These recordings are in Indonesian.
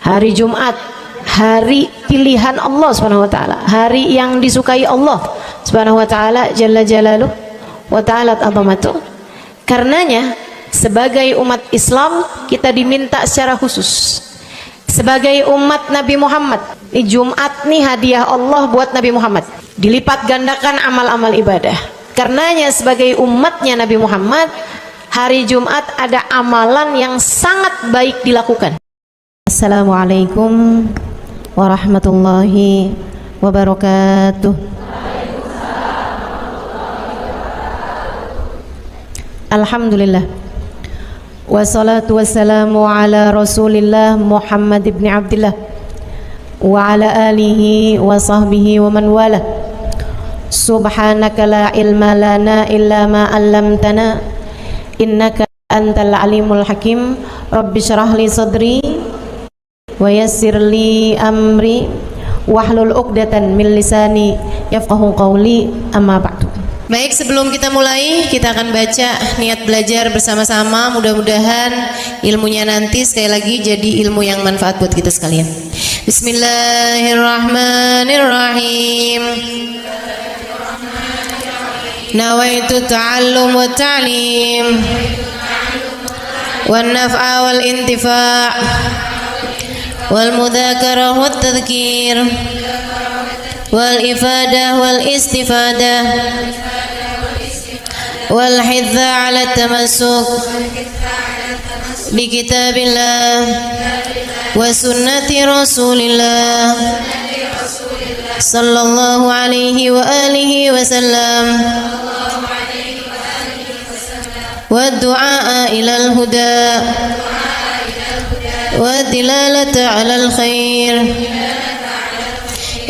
Hari Jumat, hari pilihan Allah Subhanahu wa taala, hari yang disukai Allah Subhanahu wa taala jalla jalaluh wa ta'ala azamatuh. Karenanya sebagai umat Islam kita diminta secara khusus sebagai umat Nabi Muhammad, di Jumat nih hadiah Allah buat Nabi Muhammad, dilipat gandakan amal-amal ibadah. Karenanya sebagai umatnya Nabi Muhammad, hari Jumat ada amalan yang sangat baik dilakukan. Assalamualaikum warahmatullahi wabarakatuh. Alhamdulillah, wassalatu wassalamu ala rasulillah Muhammad ibn Abdillah wa ala alihi wa sahbihi wa man wala. Subhanaka la ilma lana illa ma 'allamtana innaka antal alimul hakim. Rabbi syrah li sadri wa yassir li amri wahlul 'uqdatan min lisani yafqahu qawli, amma ba'du. Baik, sebelum kita mulai, kita akan baca niat belajar bersama-sama. Mudah-mudahan ilmunya nanti sekali lagi jadi ilmu yang manfaat buat kita sekalian. Bismillahirrahmanirrahim. Nawaitu ta'allum wa ta'lim wan naf'a wal intifa' wal mudzakarah wat tadhkir wal ifadah wal istifadah wal hidza 'ala tamassuk bi kitabillah wa sunnati rasulillah sallallahu alaihi wa alihi wasallam wa du'a ilal huda wa dilalata 'alal khair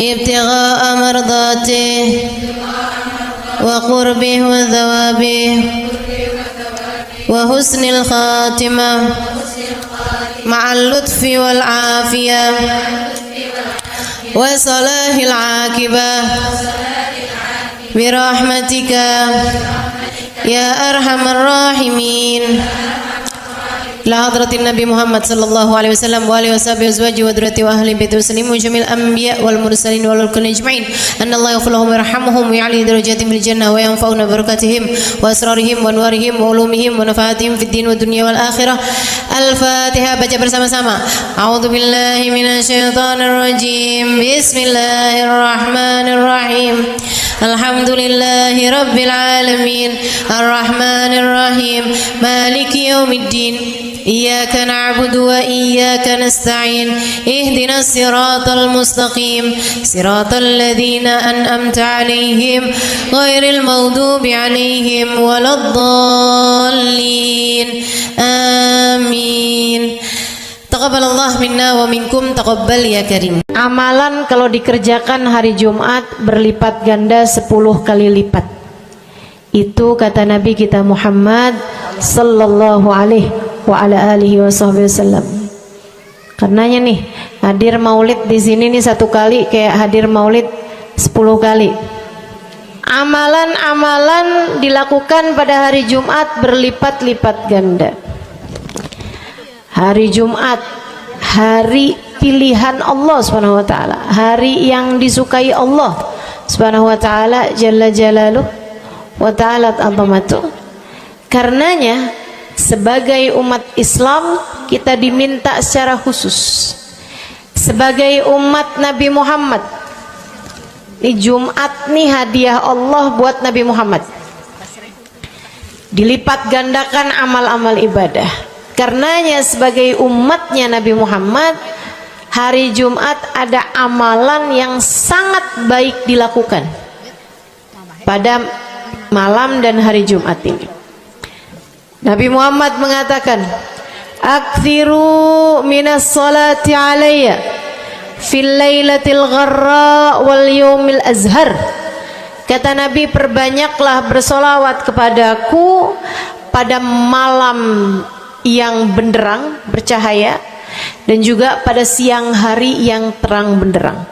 ibtigha'a mardatih wa qurbih wa thawabih wa husnil khatimah ma'al lutfi wal afiyah wa salahil aqibah birahmatika ya arhamar rahimin. La hadratin Nabi Muhammad sallallahu alaihi wasallam wa alihi washabihi azwaji wa dzurriyyati wa ahli baiti muslimin jamil anbiya wal mursalin wal kulli ajma'in. Anna Allah yaghfiruhum wa yarhamuhum wa ya'li darajatihim fil jannah wa yanfa'una barakatihim wa asrarihim wa anwarihim wa ulumihim wa nafaatihim fid din wa dunya wal akhirah. Al-Fatihah, baca bersama-sama. A'udzu billahi minasyaitonir rajim. Bismillahirrahmanirrahim. Alhamdulillahi rabbil alamin. Arrahmanir rahim. Maliki yaumiddin. Iyyaka na'budu wa iyyaka nasta'in. Ihdinas siratal mustaqim. Siratal ladzina an'amta 'alaihim ghairil maghdubi 'alaihim waladdallin. Amin. Taqabbalallah minna wa minkum, taqabbal ya karim. Amalan kalau dikerjakan hari Jumat berlipat ganda 10 kali lipat. Itu kata Nabi kita Muhammad sallallahu alaihi wa ala alihi wasallam. Karenanya nih, hadir maulid di sini nih 1 kali kayak hadir maulid 10 kali. Amalan-amalan dilakukan pada hari Jumat berlipat-lipat ganda. Hari Jumat, hari pilihan Allah Subhanahu wa taala, hari yang disukai Allah Subhanahu wa taala jalla jalaluh wa ta'ala azamatuh. Karenanya sebagai umat Islam kita diminta secara khusus sebagai umat Nabi Muhammad, di Jumat nih hadiah Allah buat Nabi Muhammad, dilipat gandakan amal-amal ibadah. Karenanya sebagai umatnya Nabi Muhammad, hari Jumat ada amalan yang sangat baik dilakukan pada malam dan hari Jumat ini. Nabi Muhammad mengatakan, "Aktsiru minas salati alayya fil lailatil gharra wal yaumil azhar." Kata Nabi, perbanyaklah bersolawat kepadaku pada malam yang benderang, bercahaya, dan juga pada siang hari yang terang benderang.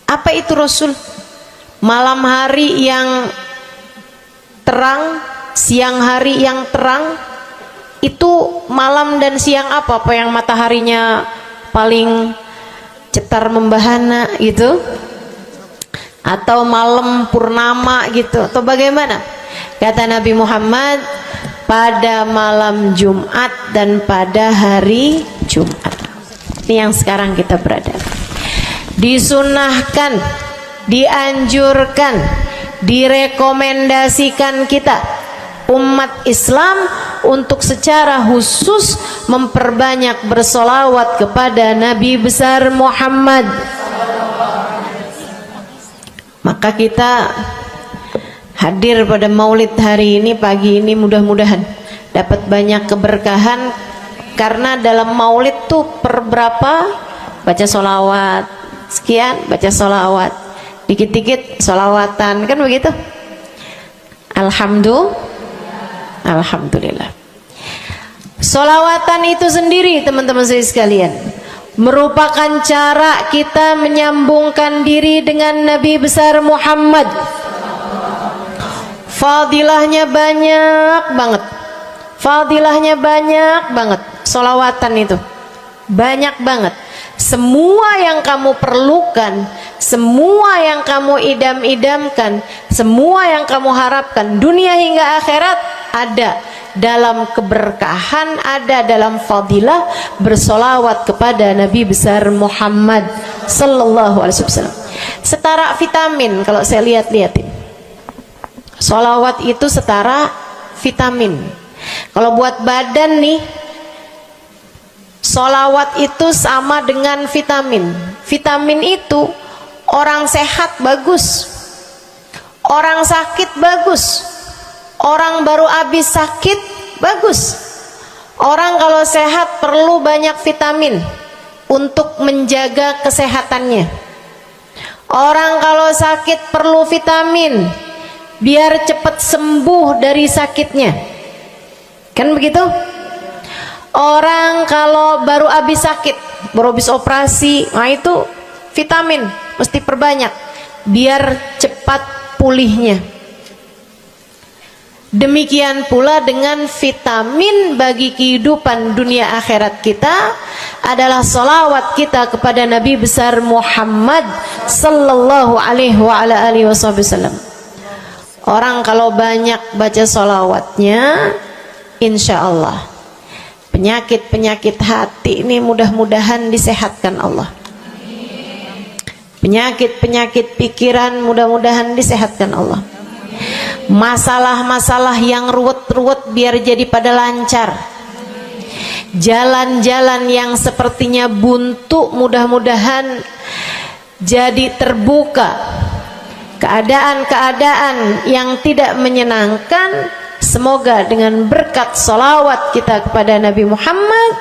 Apa itu Rasul? Malam hari yang terang, siang hari yang terang, Itu malam dan siang apa yang mataharinya paling cetar membahana gitu, atau malam purnama gitu, atau bagaimana? Kata Nabi Muhammad, pada malam Jumat dan pada hari Jumat. Ini yang sekarang kita berada. Disunahkan, dianjurkan, direkomendasikan kita umat Islam untuk secara khusus memperbanyak bersolawat kepada Nabi besar Muhammad. Maka kita hadir pada maulid hari ini, pagi ini, mudah-mudahan dapat banyak keberkahan, karena dalam maulid tuh per berapa baca solawat sekian, baca solawat dikit-dikit, solawatan, kan begitu. Alhamdulillah. Solawatan itu sendiri teman-teman saya sekalian merupakan cara kita menyambungkan diri dengan Nabi besar Muhammad. Fadilahnya banyak banget, fadilahnya banyak banget. Solawatan itu banyak banget. Semua yang kamu perlukan, semua yang kamu idam-idamkan, semua yang kamu harapkan, dunia hingga akhirat, ada dalam keberkahan, ada dalam fadilah bersolawat kepada Nabi besar Muhammad sallallahu alaihi wasallam. Setara vitamin kalau saya lihat-lihatin. Solawat itu setara vitamin. Kalau buat badan nih, solawat itu sama dengan vitamin. Vitamin itu orang sehat bagus, orang sakit bagus, orang baru habis sakit bagus. Orang kalau sehat perlu banyak vitamin untuk menjaga kesehatannya. Orang kalau sakit perlu vitamin biar cepat sembuh dari sakitnya, kan begitu? Orang kalau baru habis sakit, baru habis operasi, nah itu vitamin mesti perbanyak biar cepat pulihnya. Demikian pula dengan vitamin bagi kehidupan dunia akhirat kita adalah salawat kita kepada Nabi besar Muhammad sallallahu alaihi wasallam. Orang kalau banyak baca salawatnya, insya Allah penyakit-penyakit hati ini mudah-mudahan disehatkan Allah. Penyakit-penyakit pikiran mudah-mudahan disehatkan Allah. Masalah-masalah yang ruwet-ruwet biar jadi pada lancar. Jalan-jalan yang sepertinya buntu mudah-mudahan jadi terbuka. Keadaan-keadaan yang tidak menyenangkan, semoga dengan berkat salawat kita kepada Nabi Muhammad,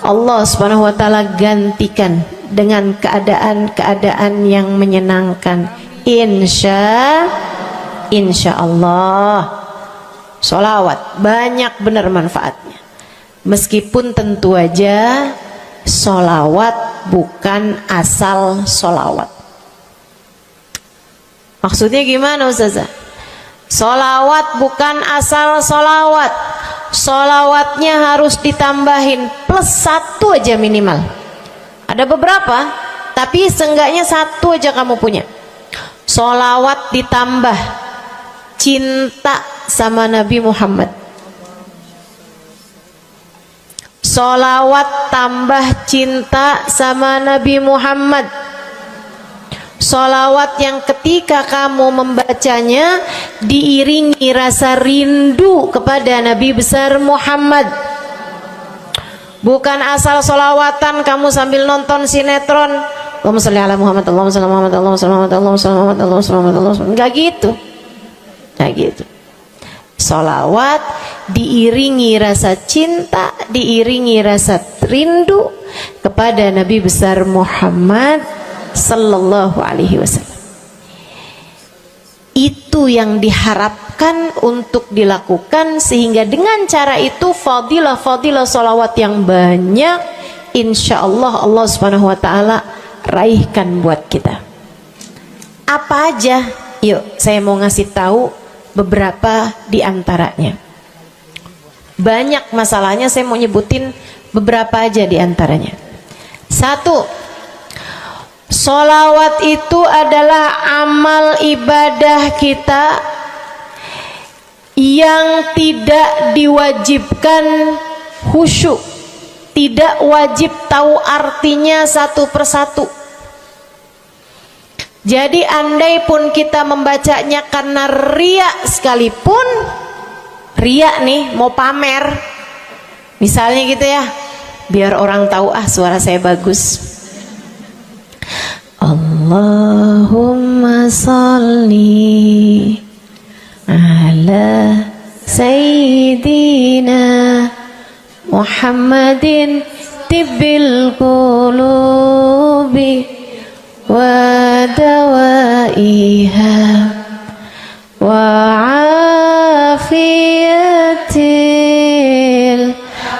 Allah subhanahu wa ta'ala gantikan dengan keadaan-keadaan yang menyenangkan. Insya Allah. Salawat banyak benar manfaatnya. Meskipun tentu aja salawat bukan asal salawat. Maksudnya gimana Ustazah? Solawat bukan asal solawat. Solawatnya harus ditambahin plus 1 aja minimal. Ada beberapa, tapi seenggaknya 1 aja kamu punya. Solawat ditambah cinta sama Nabi Muhammad. Solawat tambah cinta sama Nabi Muhammad. Solawat yang ketika kamu membacanya diiringi rasa rindu kepada Nabi besar Muhammad. Bukan asal solawatan kamu sambil nonton sinetron, Allahumma sholli ala Muhammad, Allahumma sholli ala Muhammad, Allahumma sholli ala Muhammad, Allahumma sholli ala Muhammad, Allahumma sholli ala Muhammad. Enggak gitu. Enggak gitu. Solawat diiringi rasa cinta, diiringi rasa rindu kepada Nabi besar Muhammad sallallahu alaihi wasallam. Itu yang diharapkan untuk dilakukan, sehingga dengan cara itu fadilah-fadilah salawat yang banyak insya Allah Allah subhanahu wa ta'ala raihkan buat kita. Apa aja? Yuk saya mau ngasih tahu beberapa di antaranya. Banyak masalahnya, saya mau nyebutin beberapa aja di antaranya. Satu, sholawat itu adalah amal ibadah kita yang tidak diwajibkan khusyuk, tidak wajib tahu artinya satu persatu. Jadi andai pun kita membacanya karena riya sekalipun, riya nih mau pamer, misalnya gitu ya, biar orang tahu suara saya bagus. Allahumma sholli ala sayyidina Muhammadin tibbil qulubi wa dawaiha wa afiyatil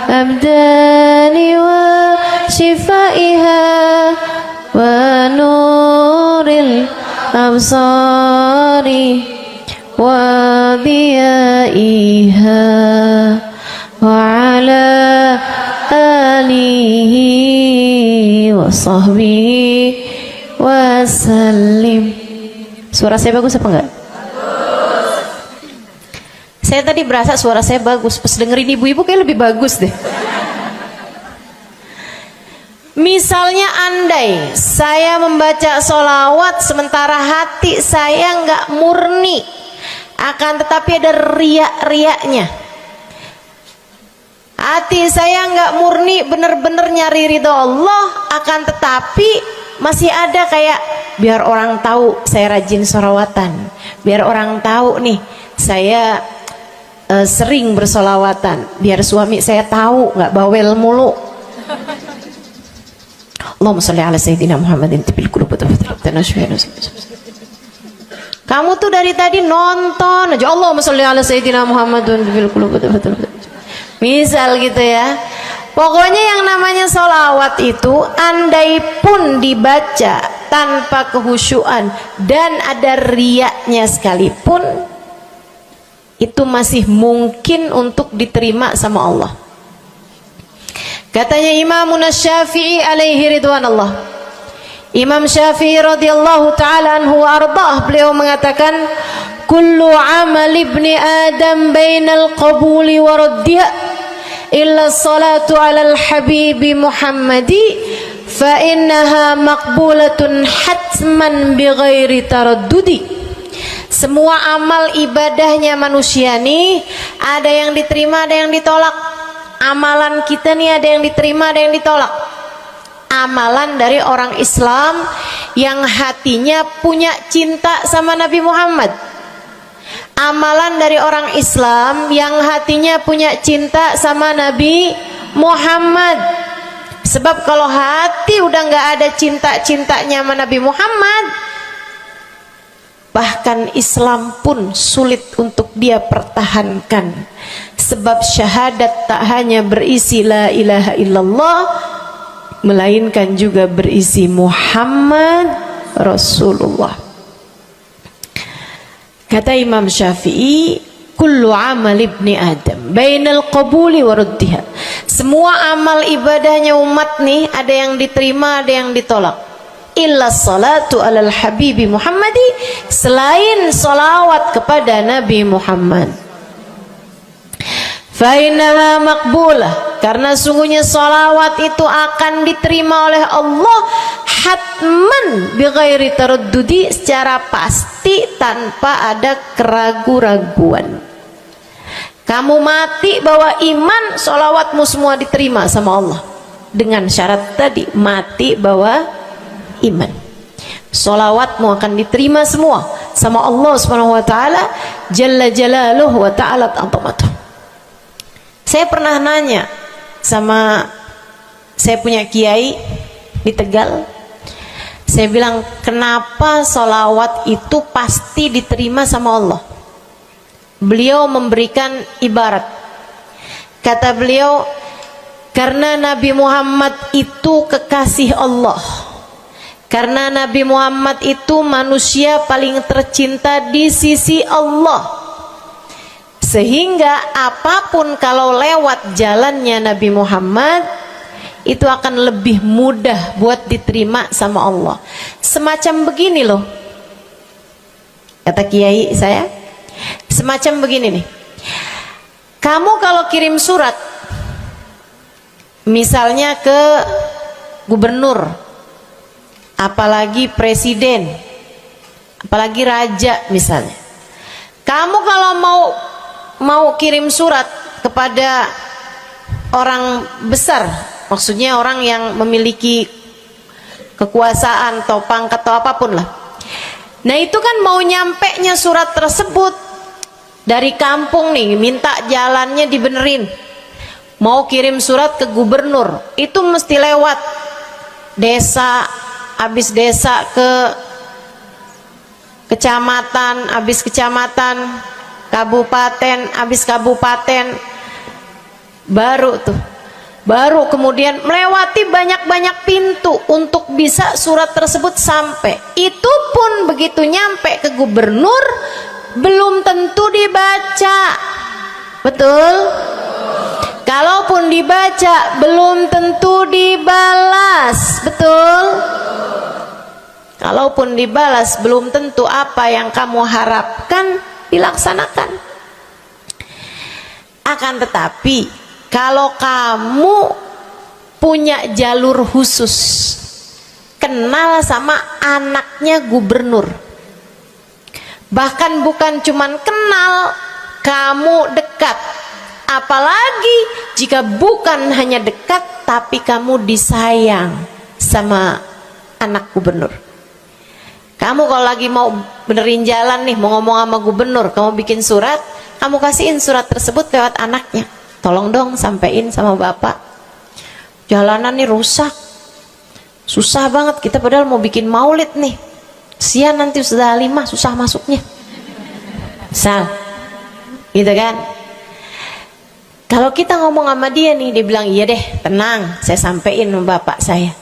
abdani wa shifaiha wa nuril absari wa diyaiha wa ala alihi wa sahbihi wasallim. Suara saya bagus apa enggak? Bagus. Saya tadi berasa suara saya bagus, pas dengerin ibu-ibu kayak lebih bagus deh. Misalnya andai saya membaca sholawat sementara hati saya enggak murni, akan tetapi ada riak-riaknya. Hati saya enggak murni bener-bener nyari ridho Allah, akan tetapi masih ada kayak biar orang tahu saya rajin sholawatan, biar orang tahu nih saya sering bersolawatan, biar suami saya tahu nggak bawel mulu. Allahumma sholli ala sayyidina Muhammadin tibil qulubi. Kamu tuh dari tadi nonton aja Allahumma sholli ala sayyidina Muhammadin tibil qulubi. Misal gitu ya. Pokoknya yang namanya sholawat itu andai pun dibaca tanpa kehusyuan dan ada riaknya sekalipun, itu masih mungkin untuk diterima sama Allah. Katanya Imam Syafi'i alaihi ridwanullah, Imam Syafi'i radhiyallahu ta'ala anhu wa ardhah, beliau mengatakan kullu amal ibni adam bainal qabuli wa raddiha illa salatu alal habibi Muhammadi fa innaha maqbulatun hatman bighairi taraddudi. Semua amal ibadahnya manusia nih ada yang diterima, ada yang ditolak. Amalan kita nih ada yang diterima, ada yang ditolak. Amalan dari orang Islam yang hatinya punya cinta sama Nabi Muhammad, amalan dari orang Islam yang hatinya punya cinta sama Nabi Muhammad. Sebab kalau hati udah nggak ada cinta-cintanya sama Nabi Muhammad, bahkan Islam pun sulit untuk dia pertahankan. Sebab syahadat tak hanya berisi la ilaha illallah, melainkan juga berisi Muhammad Rasulullah. Kata Imam Syafi'i, kullu amal ibni adam bainal qabuli wa raddiha. Semua amal ibadahnya umat nih ada yang diterima, ada yang ditolak. Illa salatu alal habibi Muhammadi, selain salawat kepada Nabi Muhammad. Fa innaha maqbulah, karena sungguhnya salawat itu akan diterima oleh Allah hatman bighairi taraddudi, secara pasti tanpa ada keraguan-raguan. Kamu mati bawa iman, sholawatmu semua diterima sama Allah. Dengan syarat tadi, mati bawa iman, sholawatmu akan diterima semua sama Allah subhanahu wa ta'ala jalla jalaluhu wa ta'ala azamatuh. Saya pernah nanya sama saya punya kiai di Tegal, saya bilang, kenapa sholawat itu pasti diterima sama Allah? Beliau memberikan ibarat, kata beliau, karena Nabi Muhammad itu kekasih Allah, karena Nabi Muhammad itu manusia paling tercinta di sisi Allah. Sehingga apapun kalau lewat jalannya Nabi Muhammad itu akan lebih mudah buat diterima sama Allah. Semacam begini loh, kata kiai saya, semacam begini nih. Kamu kalau kirim surat misalnya ke gubernur, apalagi presiden, apalagi raja misalnya, kamu kalau mau kirim surat kepada orang besar, maksudnya orang yang memiliki kekuasaan atau pangkat atau apapun lah. Nah itu kan mau nyampe nya surat tersebut dari kampung nih, minta jalannya dibenerin, mau kirim surat ke gubernur, itu mesti lewat desa, habis desa ke kecamatan, habis kecamatan, kabupaten, habis kabupaten, baru kemudian melewati banyak-banyak pintu untuk bisa surat tersebut sampai. Itu pun begitu nyampe ke gubernur belum tentu dibaca, betul? Kalaupun dibaca belum tentu dibalas, betul? Kalaupun dibalas belum tentu apa yang kamu harapkan dilaksanakan. Akan tetapi kalau kamu punya jalur khusus, kenal sama anaknya gubernur, bahkan bukan cuman kenal, kamu dekat, apalagi jika bukan hanya dekat tapi kamu disayang sama anak gubernur. Kamu kalau lagi mau benerin jalan nih, mau ngomong sama gubernur, kamu bikin surat, kamu kasihin surat tersebut lewat anaknya, tolong dong sampein sama bapak, jalanan nih rusak, susah banget, kita padahal mau bikin maulid nih, sian nanti sudah 5 susah masuknya, misal gitu kan. Kalau kita ngomong sama dia nih, dia bilang iya deh, tenang, saya sampein sama bapak saya.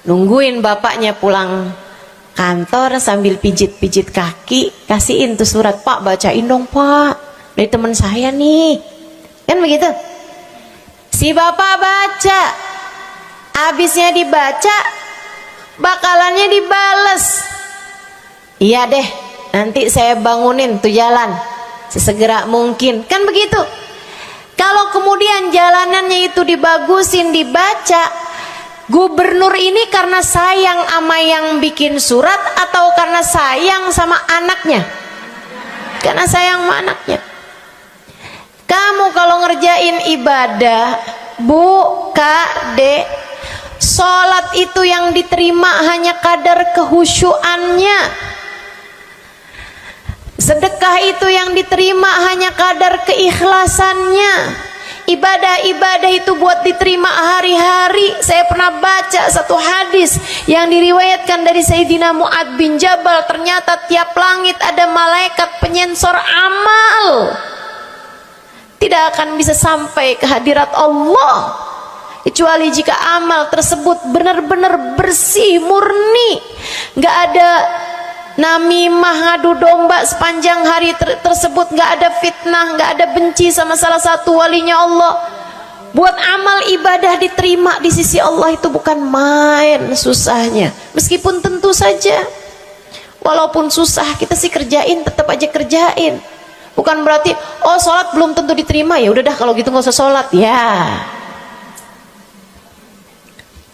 Nungguin bapaknya pulang kantor sambil pijit-pijit kaki, kasihin tuh surat, Pak bacain dong Pak, dari teman saya nih, kan begitu. Si bapak baca, habisnya dibaca, bakalannya dibales, iya deh, nanti saya bangunin tuh jalan sesegera mungkin, kan begitu. Kalau kemudian jalanannya itu dibagusin, dibaca, gubernur ini karena sayang sama yang bikin surat atau karena sayang sama anaknya? Karena sayang sama anaknya. Kamu kalau ngerjain ibadah, Bu, Kak, Dek, sholat itu yang diterima hanya kadar kehusyuannya. Sedekah itu yang diterima hanya kadar keikhlasannya. Ibadah-ibadah itu buat diterima hari-hari. Saya pernah baca satu hadis yang diriwayatkan dari Sayyidina Mu'ad bin Jabal, ternyata tiap langit ada malaikat penyensor amal, tidak akan bisa sampai ke hadirat Allah kecuali jika amal tersebut benar-benar bersih, murni, nggak ada namimah, ngadu domba sepanjang hari tersebut, nggak ada fitnah, nggak ada benci sama salah satu walinya Allah. Buat amal ibadah diterima di sisi Allah itu bukan main susahnya. Meskipun tentu saja walaupun susah kita sih kerjain, tetap aja kerjain. Bukan berarti oh sholat belum tentu diterima, ya udah dah kalau gitu nggak usah sholat ya.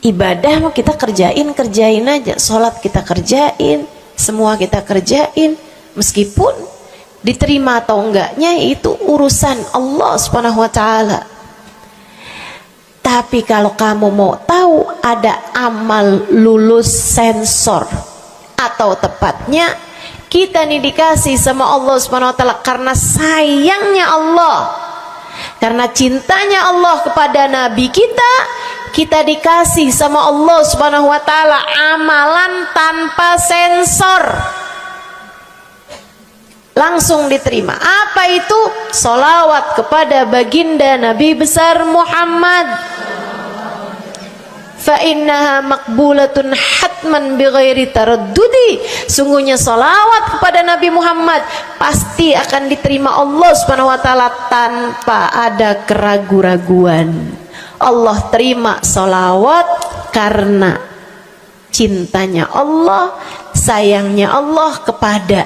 Ibadah mau kita kerjain aja, sholat kita kerjain, semua kita kerjain, meskipun diterima atau enggaknya itu urusan Allah Subhanahu wa taala. Tapi kalau kamu mau tahu, ada amal lulus sensor, atau tepatnya kita nih dikasih sama Allah Subhanahu wa taala karena sayangnya Allah, karena cintanya Allah kepada nabi kita, kita dikasih sama Allah Subhanahu wa taala amalan tanpa sensor, langsung diterima. Apa itu? Sholawat kepada baginda Nabi besar Muhammad. fa innaha maqbulatun hatman bighairi taraddudi. Sungguhnya salawat kepada Nabi Muhammad pasti akan diterima Allah Subhanahu wa taala tanpa ada keraguan-raguan. Allah terima salawat karena cintanya Allah, sayangnya Allah kepada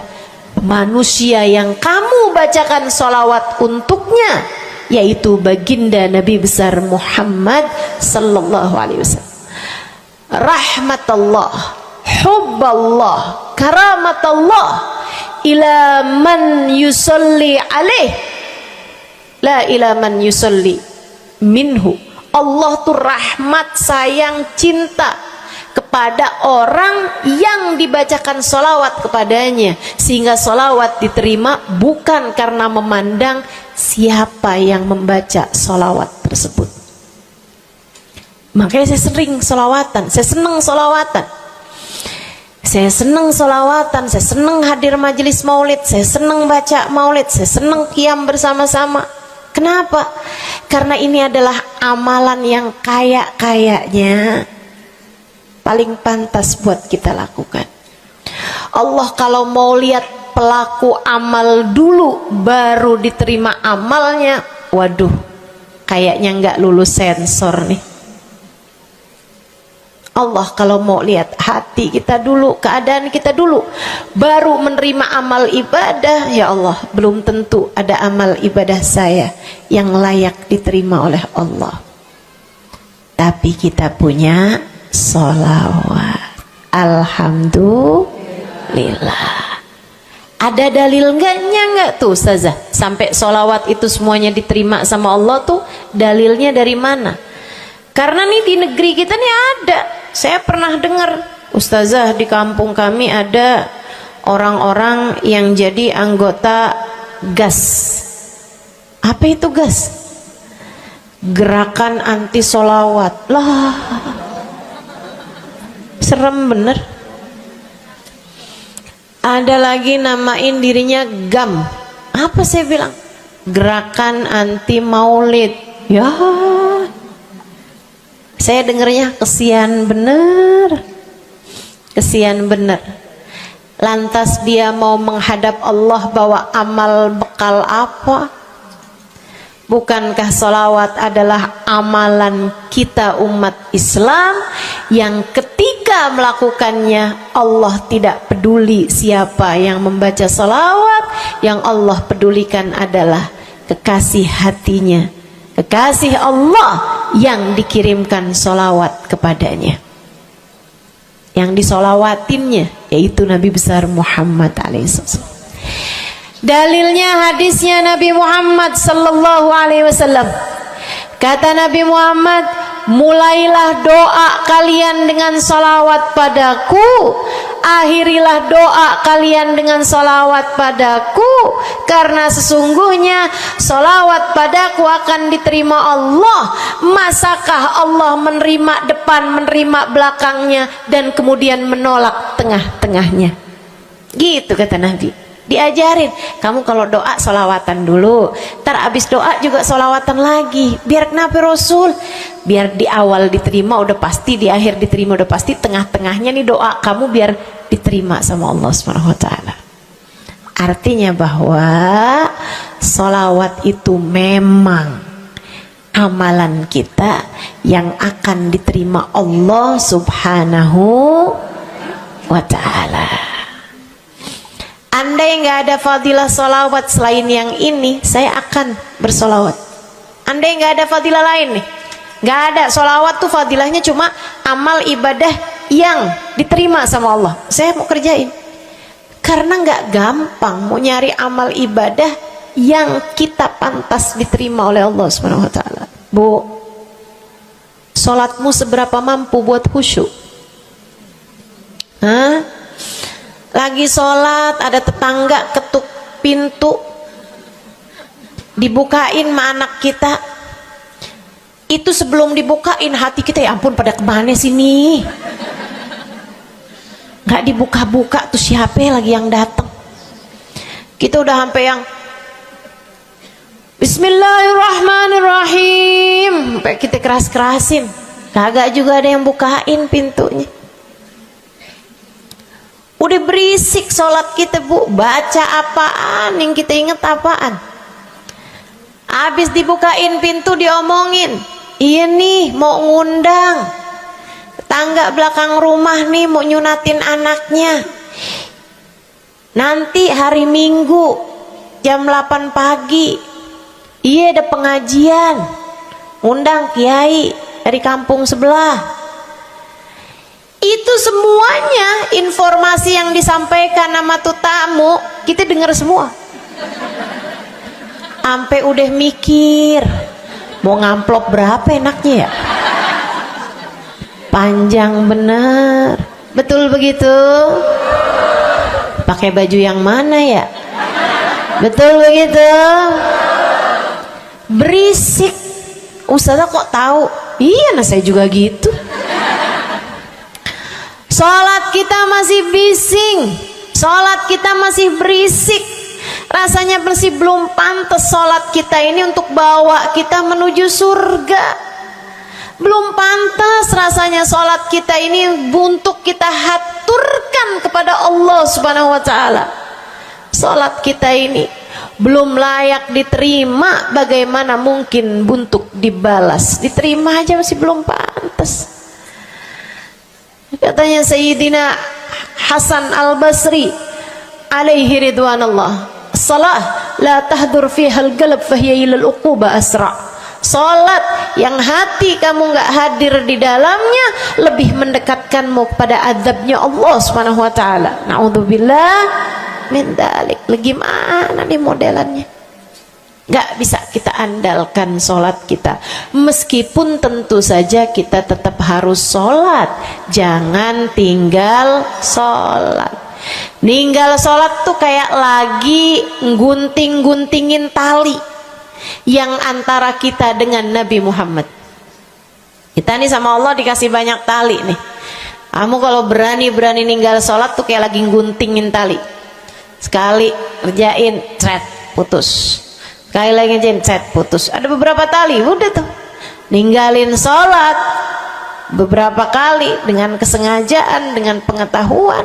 manusia yang kamu bacakan salawat untuknya, yaitu baginda Nabi besar Muhammad sallallahu alaihi wasallam. Rahmatullah, hubballah, karamatullah ila man yusalli alaih, la ila man yusalli minhu. Allah tuh rahmat, sayang, cinta kepada orang yang dibacakan solawat kepadanya, sehingga solawat diterima bukan karena memandang siapa yang membaca solawat tersebut. Makanya saya sering solawatan, saya senang solawatan, saya senang solawatan, saya senang hadir majelis maulid, saya senang baca maulid, saya senang qiyam bersama-sama. Kenapa? Karena ini adalah amalan yang kayaknya paling pantas buat kita lakukan. Allah kalau mau lihat pelaku amal dulu baru diterima amalnya, waduh, kayaknya nggak lulus sensor nih. Allah kalau mau lihat hati kita dulu, keadaan kita dulu, baru menerima amal ibadah, ya Allah, belum tentu ada amal ibadah saya yang layak diterima oleh Allah. Tapi kita punya sholawat, alhamdulillah. Ada dalil nggak tuh Ustazah sampai sholawat itu semuanya diterima sama Allah tuh? Dalilnya dari mana? Karena nih di negeri kita nih ada, saya pernah dengar Ustazah, di kampung kami ada orang-orang yang jadi anggota GAS. Apa itu GAS? Gerakan anti sholawat. Lah, serem bener. Ada lagi namain dirinya GAM. Apa saya bilang? Gerakan anti maulid. Ya, saya dengernya kesian bener, kesian bener. Lantas dia mau menghadap Allah bawa amal bekal apa? Bukankah sholawat adalah amalan kita umat Islam yang ketika melakukannya Allah tidak peduli siapa yang membaca sholawat, yang Allah pedulikan adalah kekasih hatinya, kekasih Allah yang dikirimkan sholawat kepadanya, yang disolawatinnya yaitu Nabi besar Muhammad alaihissalam. Dalilnya hadisnya Nabi Muhammad sallallahu alaihi wasallam. Kata Nabi Muhammad, mulailah doa kalian dengan salawat padaku, akhirilah doa kalian dengan salawat padaku, karena sesungguhnya salawat padaku akan diterima Allah. Masakah Allah menerima depan, menerima belakangnya, dan kemudian menolak tengah-tengahnya? Gitu kata Nabi. Diajarin, kamu kalau doa solawatan dulu, ntar abis doa juga solawatan lagi. Biar kenapa Rasul? Biar di awal diterima udah pasti, di akhir diterima udah pasti, tengah-tengahnya nih doa kamu biar diterima sama Allah Subhanahu wa taala. Artinya bahwa solawat itu memang amalan kita yang akan diterima Allah Subhanahu wa taala. Andai nggak ada fadilah solawat selain yang ini, saya akan bersolawat. Andai nggak ada fadilah lain nih, nggak ada solawat tuh fadilahnya cuma amal ibadah yang diterima sama Allah, saya mau kerjain. Karena nggak gampang mau nyari amal ibadah yang kita pantas diterima oleh Allah Subhanahu wa taala. Bu, sholatmu seberapa mampu buat khusyuk? Hah? Lagi sholat ada tetangga ketuk pintu, dibukain sama anak kita. Itu sebelum dibukain hati kita, ya ampun pada kemana sini? Gak dibuka-buka tuh siapa lagi yang datang? Kita udah sampai yang Bismillahirrahmanirrahim, sampai kita keras-kerasin. kagak juga ada yang bukain pintunya. Udah berisik sholat kita Bu, baca apaan, yang kita inget apaan. Habis dibukain pintu diomongin, iya nih mau ngundang tetangga belakang rumah nih, mau nyunatin anaknya nanti hari Minggu jam 8 pagi. Iya ada pengajian, undang kiai dari kampung sebelah. Itu semuanya informasi yang disampaikan sama tuh tamu kita dengar semua. Sampai udah mikir mau ngamplop berapa enaknya ya. Panjang bener, betul begitu? Pakai baju yang mana ya? Betul begitu? Berisik. Ustazah kok tahu? Iya, nah saya juga gitu. Sholat kita masih bising, sholat kita masih berisik. Rasanya masih belum pantas sholat kita ini untuk bawa kita menuju surga. Belum pantas rasanya sholat kita ini untuk kita haturkan kepada Allah Subhanahu wa ta'ala. Sholat kita ini belum layak diterima, bagaimana mungkin untuk dibalas? Diterima aja masih belum pantas. Katanya Sayyidina Hasan Al-Basri alaihi ridwanallah, salah la tahdur fiha al-qalb fahiya ila al-uquba asra. Salat yang hati kamu nggak hadir di dalamnya lebih mendekatkanmu kepada azabnya Allah Subhanahu wa taala. Naudzubillah min dzalik. Gimana nih modelannya? Gak bisa kita andalkan sholat kita, meskipun tentu saja kita tetap harus sholat. Jangan tinggal sholat. Ninggal sholat tuh kayak lagi gunting-guntingin tali yang antara kita dengan Nabi Muhammad. Kita nih sama Allah dikasih banyak tali nih. Kamu kalau berani-berani ninggal sholat tuh kayak lagi guntingin tali. Sekali kerjain, cret, putus. Sekali lagi cet, putus. Ada beberapa tali, udah tuh ninggalin sholat beberapa kali dengan kesengajaan, dengan pengetahuan,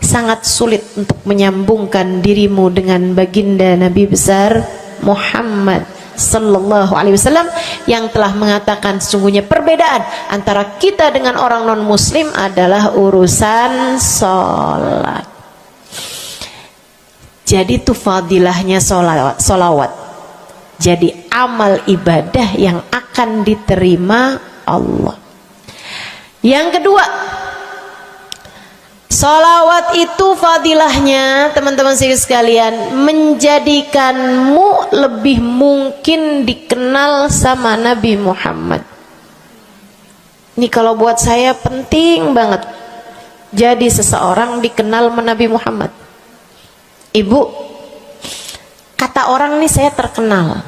sangat sulit untuk menyambungkan dirimu dengan baginda Nabi besar Muhammad sallallahu alaihi wasallam yang telah mengatakan sesungguhnya perbedaan antara kita dengan orang non muslim adalah urusan sholat. Jadi itu fadilahnya solawat. Jadi amal ibadah yang akan diterima Allah. Yang kedua, solawat itu fadilahnya teman-teman sekalian menjadikanmu lebih mungkin dikenal sama Nabi Muhammad. Ini kalau buat saya penting banget. Jadi seseorang dikenal sama Nabi Muhammad. Ibu, kata orang nih saya terkenal.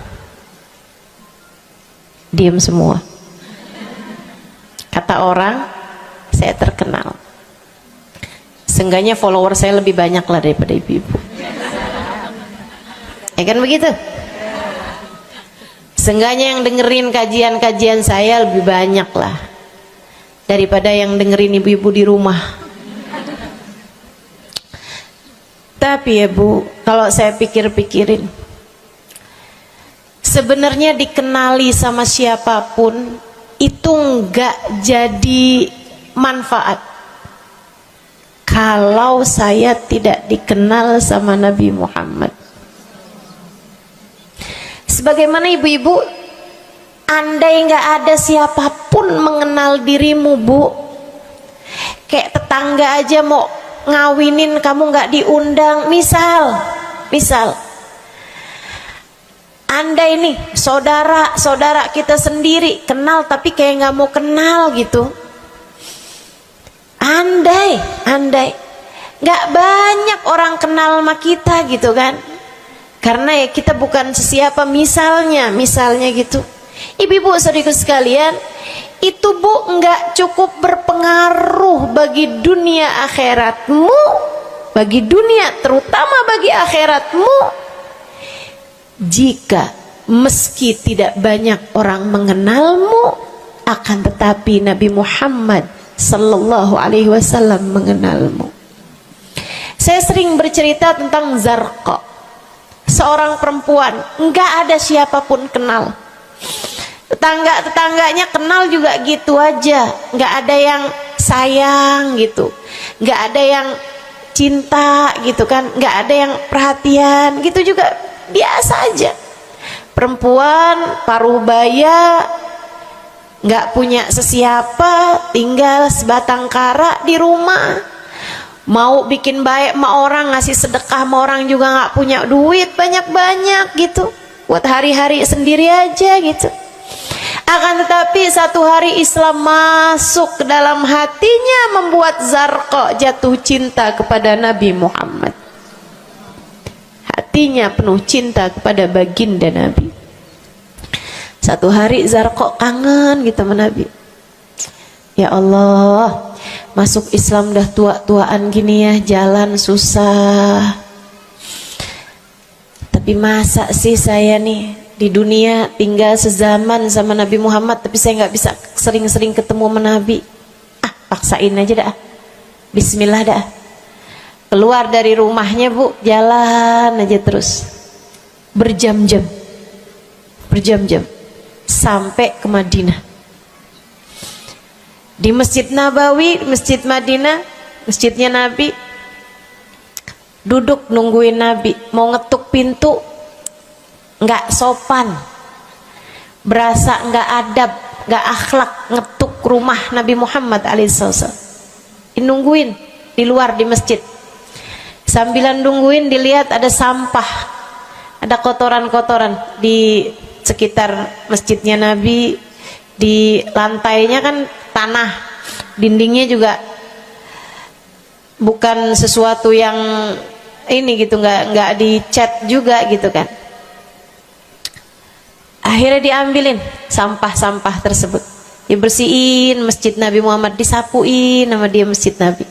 Diam semua. Kata orang saya terkenal. Seenggaknya follower saya lebih banyak lah daripada ibu-ibu. Ya kan begitu? Seenggaknya yang dengerin kajian-kajian saya lebih banyak lah daripada yang dengerin ibu-ibu di rumah. Tapi ya Bu, kalau saya pikir-pikirin, sebenarnya dikenali sama siapapun itu enggak jadi manfaat kalau saya tidak dikenal sama Nabi Muhammad. Sebagaimana ibu-ibu, andai enggak ada siapapun mengenal dirimu Bu, kayak tetangga aja mau ngawinin kamu nggak diundang, misal andai nih saudara kita sendiri kenal tapi kayak nggak mau kenal gitu, andai nggak banyak orang kenal sama kita gitu kan, karena ya kita bukan sesiapa, misalnya gitu. Ibu-ibu saudaraku sekalian, itu Bu nggak cukup berpengaruh bagi dunia akhiratmu, bagi dunia terutama bagi akhiratmu, jika meski tidak banyak orang mengenalmu akan tetapi Nabi Muhammad sallallahu alaihi wasallam mengenalmu. Saya sering bercerita tentang Zarqa, seorang perempuan, enggak ada siapapun kenal. Tetangga-tetangganya kenal juga gitu aja, enggak ada yang sayang gitu, enggak ada yang cinta gitu kan, enggak ada yang perhatian gitu, juga biasa aja. Perempuan paruh baya, nggak punya sesiapa, tinggal sebatang kara di rumah. Mau bikin baik sama orang, ngasih sedekah sama orang juga nggak punya duit banyak-banyak gitu, buat hari-hari sendiri aja gitu. Akan tetapi satu hari Islam masuk ke dalam hatinya, membuat Zarqa jatuh cinta kepada Nabi Muhammad. Hatinya penuh cinta kepada baginda Nabi. Satu hari Zarqa kangen gitu sama Nabi. Ya Allah, masuk Islam dah tua-tuaan gini ya, jalan susah. Tapi masa sih saya nih di dunia tinggal sezaman sama Nabi Muhammad, tapi saya nggak bisa sering-sering ketemu sama Nabi. Paksain aja dah. Bismillah dah. Keluar dari rumahnya bu, jalan aja terus berjam-jam sampai ke Madinah. Di Masjid Nabawi, Masjid Madinah, masjidnya Nabi, duduk nungguin Nabi. Mau ngetuk pintu nggak sopan, berasa nggak adab, nggak akhlak, ngetuk rumah Nabi Muhammad alaihissalam. Nungguin di luar di masjid. Sambilan nungguin dilihat ada sampah, ada kotoran-kotoran di sekitar masjidnya Nabi. Di lantainya kan tanah, dindingnya juga bukan sesuatu yang ini gitu, nggak dicat juga gitu kan. Akhirnya diambilin sampah-sampah tersebut, dibersihin masjid Nabi Muhammad, disapuin nama dia masjid Nabi.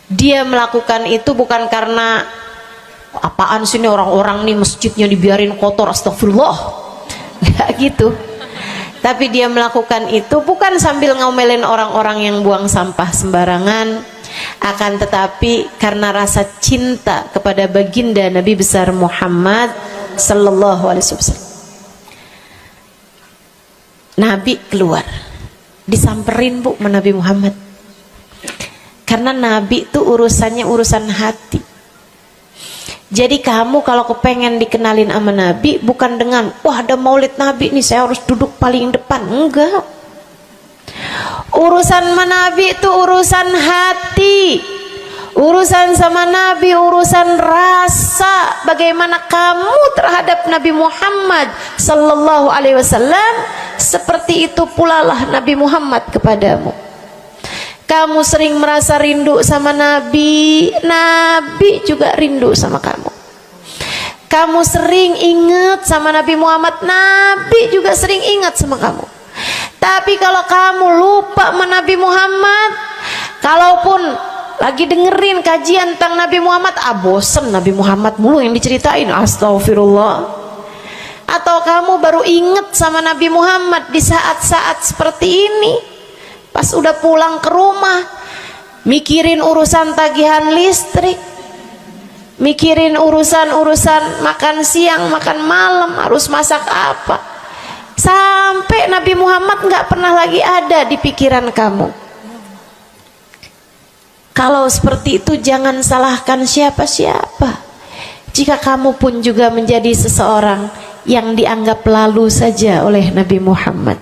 Dia melakukan itu bukan karena apaan sih ini orang-orang nih masjidnya dibiarin kotor, astagfirullah, nggak gitu. Tapi dia melakukan itu bukan sambil ngomelin orang-orang yang buang sampah sembarangan, akan tetapi karena rasa cinta kepada baginda Nabi besar Muhammad sallallahu alaihi wasallam. Nabi keluar, disamperin bu sama Nabi Muhammad. Karena Nabi itu urusannya urusan hati. Jadi kamu kalau kepengen dikenalin sama Nabi, bukan dengan wah ada maulid Nabi nih saya harus duduk paling depan, enggak. Urusan sama Nabi itu urusan hati. Urusan sama Nabi urusan rasa, bagaimana kamu terhadap Nabi Muhammad sallallahu alaihi wasallam, seperti itu pula lah Nabi Muhammad kepadamu. Kamu sering merasa rindu sama Nabi, Nabi juga rindu sama kamu. Kamu sering ingat sama Nabi Muhammad, Nabi juga sering ingat sama kamu. Tapi kalau kamu lupa sama Nabi Muhammad, kalaupun lagi dengerin kajian tentang Nabi Muhammad, bosen Nabi Muhammad mulu yang diceritain, astagfirullah. Atau kamu baru ingat sama Nabi Muhammad di saat-saat seperti ini, pas udah pulang ke rumah, mikirin urusan tagihan listrik, mikirin urusan makan siang, makan malam, harus masak apa, sampai Nabi Muhammad nggak pernah lagi ada di pikiran kamu. Kalau seperti itu jangan salahkan siapa-siapa. Jika kamu pun juga menjadi seseorang yang dianggap lalu saja oleh Nabi Muhammad,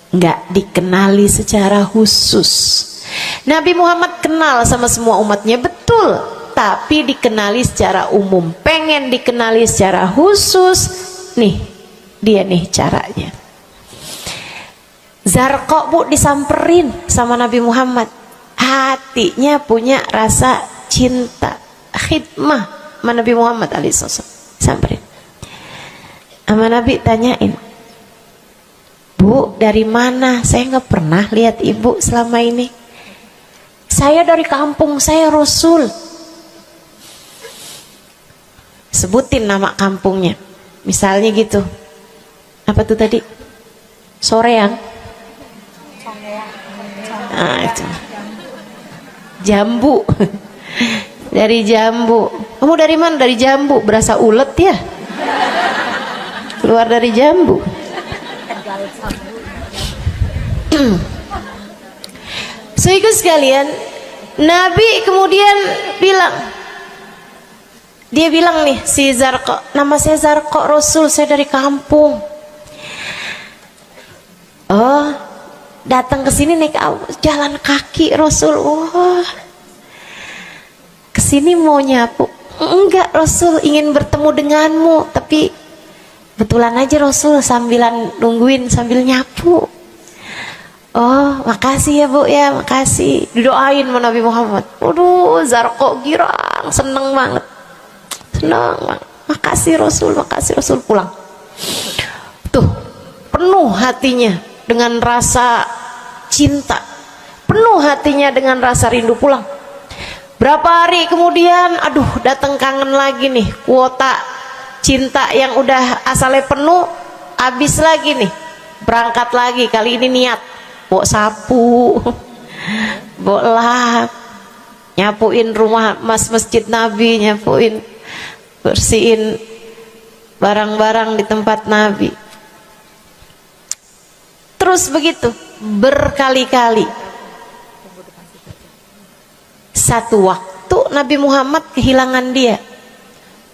nggak dikenali secara khusus. Nabi Muhammad kenal sama semua umatnya, betul, tapi dikenali secara umum. Pengen dikenali secara khusus, nih dia nih caranya. Zarqa bu disamperin sama Nabi Muhammad, hatinya punya rasa cinta, khidmah sama Nabi Muhammad alaihissalam. Samperin sama Nabi, tanyain, Bu, dari mana? Saya nggak pernah lihat ibu selama ini. Saya dari kampung saya Rasul. Sebutin nama kampungnya. Misalnya gitu. Apa tuh tadi? Soreang. Nah, itu. Jambu. Dari jambu. Kamu dari mana? Dari jambu. Berasa ulet ya? Keluar dari jambu. Saudara sekalian, Nabi kemudian bilang, dia bilang nih si Zarqa, nama saya Zarqa Rasul, saya dari kampung. Oh, datang ke sini naik jalan kaki Rasul. Wah, kesini mau nyapu? Enggak Rasul, ingin bertemu denganmu, tapi betulan aja Rasul sambilan nungguin sambil nyapu. Oh, makasih ya Bu ya, makasih. Didoain sama Nabi Muhammad. Waduh, Zarqa girang, seneng banget. Seneng banget. Makasih Rasul pulang. Tuh, penuh hatinya dengan rasa cinta. Penuh hatinya dengan rasa rindu pulang. Berapa hari kemudian, aduh datang kangen lagi nih. Kuota cinta yang udah asalnya penuh, habis lagi nih. Berangkat lagi, kali ini niat. Bawa sapu, bawa lap, nyapuin rumah masjid Nabi, nyapuin, bersihin barang-barang di tempat Nabi. Terus begitu berkali-kali. Satu waktu Nabi Muhammad kehilangan dia.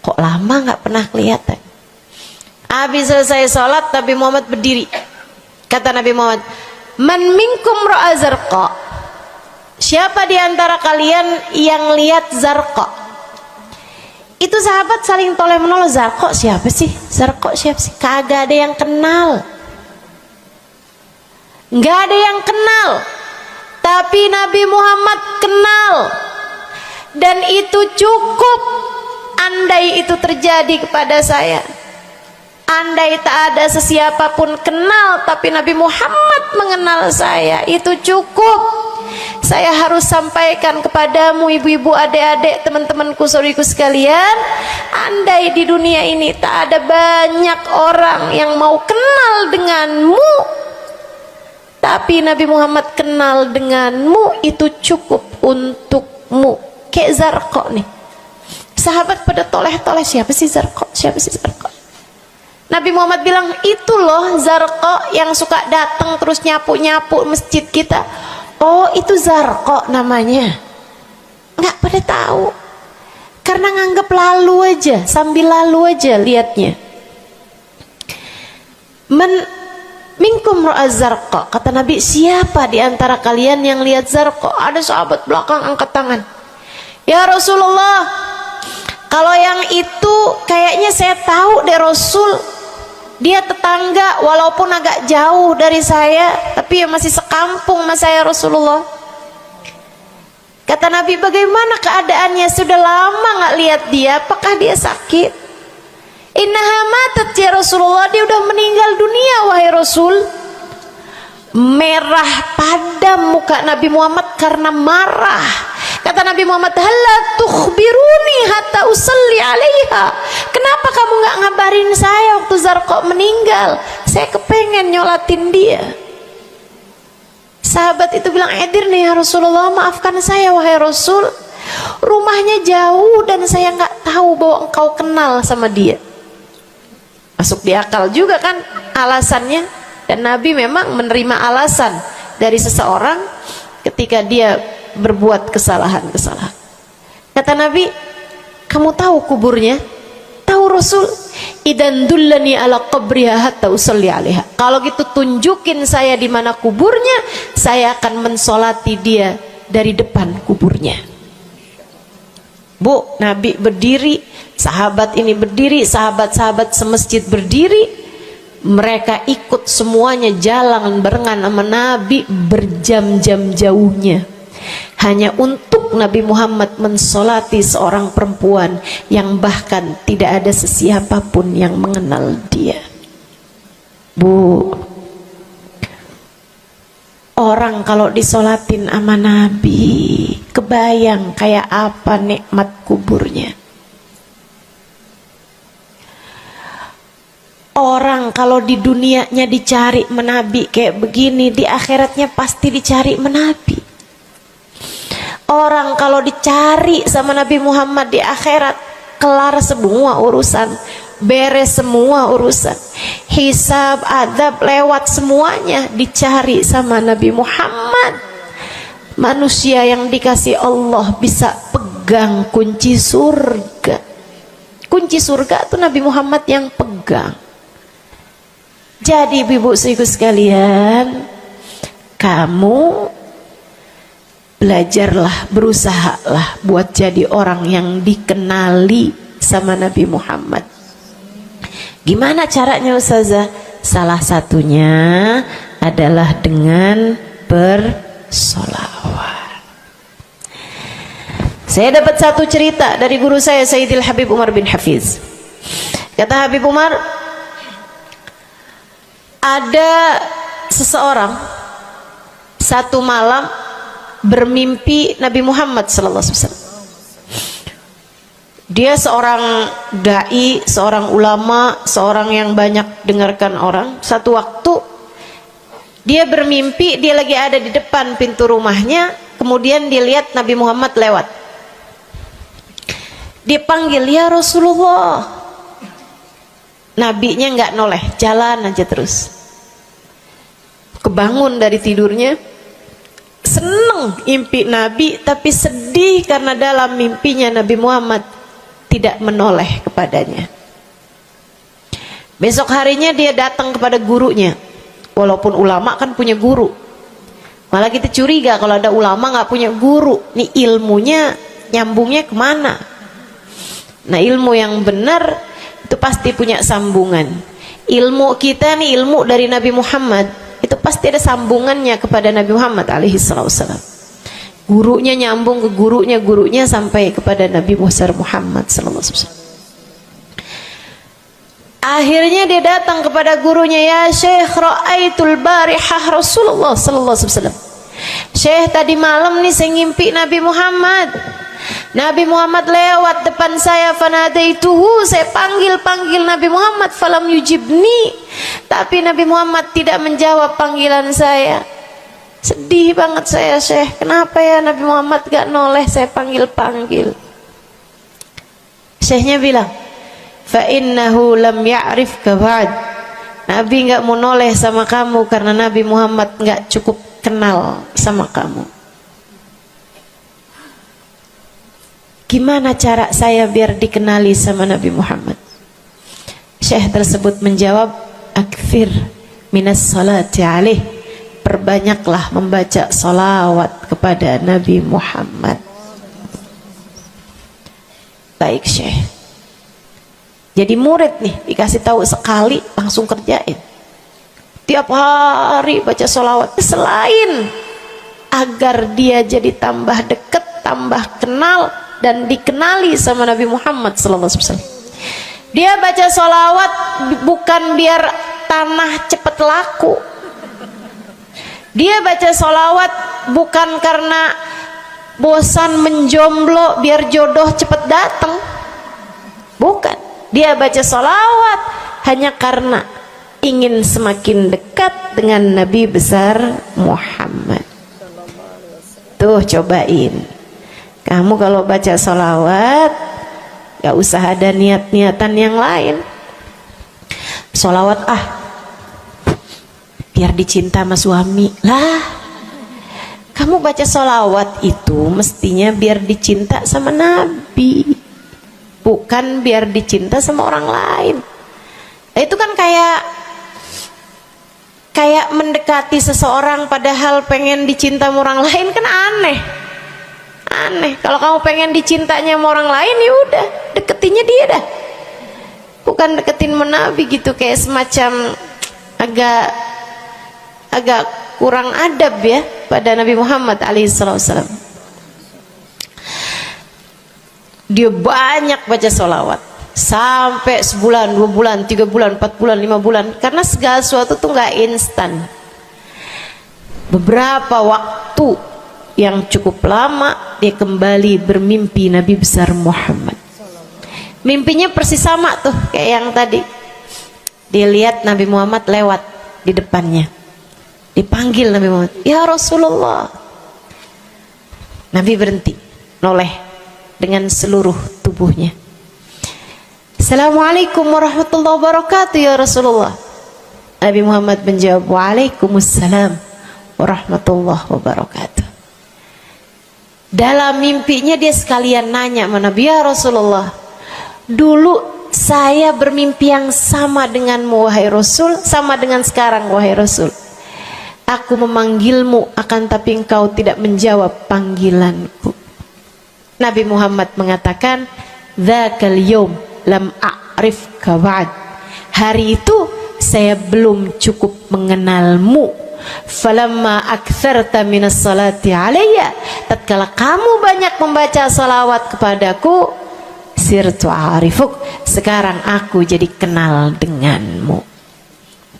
Kok lama nggak pernah kelihatan. Habis selesai sholat Nabi Muhammad berdiri. Kata Nabi Muhammad, man minkum ra'a Zarqa, siapa di antara kalian yang lihat Zarqa? Itu sahabat saling toleh menolong. Zarqa siapa sih? Zarqa siapa sih? Kagak ada yang kenal, nggak ada yang kenal. Tapi Nabi Muhammad kenal, dan itu cukup. Andai itu terjadi kepada saya, andai tak ada sesiapa pun kenal, tapi Nabi Muhammad mengenal saya, itu cukup. Saya harus sampaikan kepadamu ibu-ibu, adik-adik, teman-temanku, saudariku sekalian, andai di dunia ini tak ada banyak orang yang mau kenal denganmu, tapi Nabi Muhammad kenal denganmu, itu cukup untukmu. Kayak Zarqa nih, sahabat pada toleh-toleh, siapa sih Zarqa? Siapa sih Zarqa? Nabi Muhammad bilang, itu loh Zarqa yang suka datang terus nyapu-nyapu masjid kita. Oh, itu Zarqa namanya. Nggak pada tahu, karena nganggep lalu aja, sambil lalu aja liatnya. Minkum ra'a Zarqa, kata Nabi, siapa di antara kalian yang lihat Zarqa? Ada sahabat belakang angkat tangan. Ya Rasulullah, kalau yang itu kayaknya saya tahu deh Rasul. Dia tetangga walaupun agak jauh dari saya, tapi ya masih sekampung sama saya Rasulullah. Kata Nabi, bagaimana keadaannya? Sudah lama nggak lihat dia, apakah dia sakit? Innaha matat ya Rasulullah, dia udah meninggal dunia wahai Rasul. Merah padam muka Nabi Muhammad karena marah. Kata Nabi Muhammad, halla tukhbiruni hatta usalli alaiha. Kenapa kamu nggak ngabarin saya waktu Zarqa meninggal? Saya kepengen nyolatin dia. Sahabat itu bilang, edir nih ya Rasulullah, maafkan saya wahai Rasul, rumahnya jauh dan saya nggak tahu bahwa engkau kenal sama dia. Masuk di akal juga kan alasannya. Dan Nabi memang menerima alasan dari seseorang ketika dia berbuat kesalahan-kesalahan. Kata Nabi, kamu tahu kuburnya? Tahu Rasul? Idan dullani ala qabriha hatta usalli alaiha. Kalau gitu tunjukin saya di mana kuburnya, saya akan mensolati dia dari depan kuburnya. Bu, Nabi berdiri, sahabat ini berdiri, sahabat-sahabat semasjid berdiri. Mereka ikut semuanya jalan barengan sama Nabi berjam-jam jauhnya, hanya untuk Nabi Muhammad mensolati seorang perempuan yang bahkan tidak ada sesiapapun yang mengenal dia. Bu, orang kalau disolatin sama Nabi, kebayang kayak apa nikmat kuburnya. Orang Orang kalau di dunianya dicari menabi kayak begini, di akhiratnya pasti dicari menabi. Orang kalau dicari sama Nabi Muhammad di akhirat, kelar semua urusan, beres semua urusan, hisab, adab lewat semuanya, dicari sama Nabi Muhammad. Manusia yang dikasih Allah bisa pegang kunci surga. Kunci surga itu Nabi Muhammad yang pegang. Jadi ibu-ibu sekalian, kamu belajarlah, berusahalah buat jadi orang yang dikenali sama Nabi Muhammad. Gimana caranya Ustazah? Salah satunya adalah dengan bersolawat. Saya dapat satu cerita dari guru saya, Sayyidil Habib Umar bin Hafiz. Kata Habib Umar, ada seseorang satu malam bermimpi Nabi Muhammad SAW. Dia seorang dai, seorang ulama, seorang yang banyak dengarkan orang. Satu waktu dia bermimpi, dia lagi ada di depan pintu rumahnya, kemudian dia lihat Nabi Muhammad lewat. Dia panggil, ya Rasulullah. Nabinya nggak noleh, jalan aja terus. Kebangun dari tidurnya, seneng impi Nabi, tapi sedih karena dalam mimpinya Nabi Muhammad tidak menoleh kepadanya. Besok harinya dia datang kepada gurunya. Walaupun ulama kan punya guru, malah kita curiga kalau ada ulama nggak punya guru. Nih ilmunya nyambungnya kemana? Nah, ilmu yang benar itu pasti punya sambungan. Ilmu kita nih, ilmu dari Nabi Muhammad, itu pasti ada sambungannya kepada Nabi Muhammad alaihi wasallam. Gurunya nyambung ke gurunya sampai kepada Nabi Muhammad sallallahu alaihi wasallam. Akhirnya dia datang kepada gurunya, ya Syekh, ra'aitul barihah Rasulullah sallallahu alaihi wasallam. Syekh, tadi malam nih saya ngimpi Nabi Muhammad. Nabi Muhammad lewat depan saya, fanadaituhu, saya panggil Nabi Muhammad, falam yujibni, tapi Nabi Muhammad tidak menjawab panggilan saya. Sedih banget saya, Syekh, kenapa ya Nabi Muhammad gak noleh saya panggil. Syekhnya bilang, fa innahu lam ya'rifka ba'd. Nabi gak mau noleh sama kamu karena Nabi Muhammad gak cukup kenal sama kamu. Gimana cara saya biar dikenali sama Nabi Muhammad? Syekh tersebut menjawab, akfir minas salati alaih, perbanyaklah membaca salawat kepada Nabi Muhammad. Baik Syekh. Jadi murid nih, dikasih tahu sekali langsung kerjain. Tiap hari baca salawat. Selain agar dia jadi tambah dekat, tambah kenal, dan dikenali sama Nabi Muhammad SAW. Dia baca sholawat bukan biar tanah cepat laku. Dia baca sholawat bukan karena bosan menjomblo biar jodoh cepat datang. Bukan. Dia baca sholawat hanya karena ingin semakin dekat dengan Nabi besar Muhammad. Tuh cobain. Kamu kalau baca sholawat gak usah ada niat-niatan yang lain. Sholawat biar dicinta sama suami lah. Kamu baca sholawat itu mestinya biar dicinta sama Nabi, bukan biar dicinta sama orang lain. Itu kan kayak mendekati seseorang padahal pengen dicinta sama orang lain, kan aneh. Kalau kamu pengen dicintanya sama orang lain, ya udah deketinnya dia dah, bukan deketin Nabi gitu, kayak semacam agak kurang adab ya pada Nabi Muhammad alaihissalam. Dia banyak baca sholawat sampai sebulan, 2 bulan, 3 bulan, 4 bulan, 5 bulan, karena segala sesuatu tuh nggak instan. Beberapa waktu yang cukup lama dia kembali bermimpi Nabi besar Muhammad. Mimpinya persis sama tuh kayak yang tadi. Dilihat Nabi Muhammad lewat di depannya. Dipanggil Nabi Muhammad, "Ya Rasulullah." Nabi berhenti, noleh dengan seluruh tubuhnya. "Assalamualaikum warahmatullahi wabarakatuh ya Rasulullah." Nabi Muhammad menjawab, "Waalaikumsalam warahmatullahi wabarakatuh." Dalam mimpinya dia sekalian nanya sama Nabi, "Ya Rasulullah, dulu saya bermimpi yang sama denganmu wahai Rasul, sama dengan sekarang wahai Rasul. Aku memanggilmu akan tapi engkau tidak menjawab panggilanku." Nabi Muhammad mengatakan, "Dzakal yaum lam a'rifka ba'd." Hari itu saya belum cukup mengenalmu. Falamma aktsarta minas salati alayya, tatkala kamu banyak membaca salawat kepadaku, sirtu arifuk, sekarang aku jadi kenal denganmu.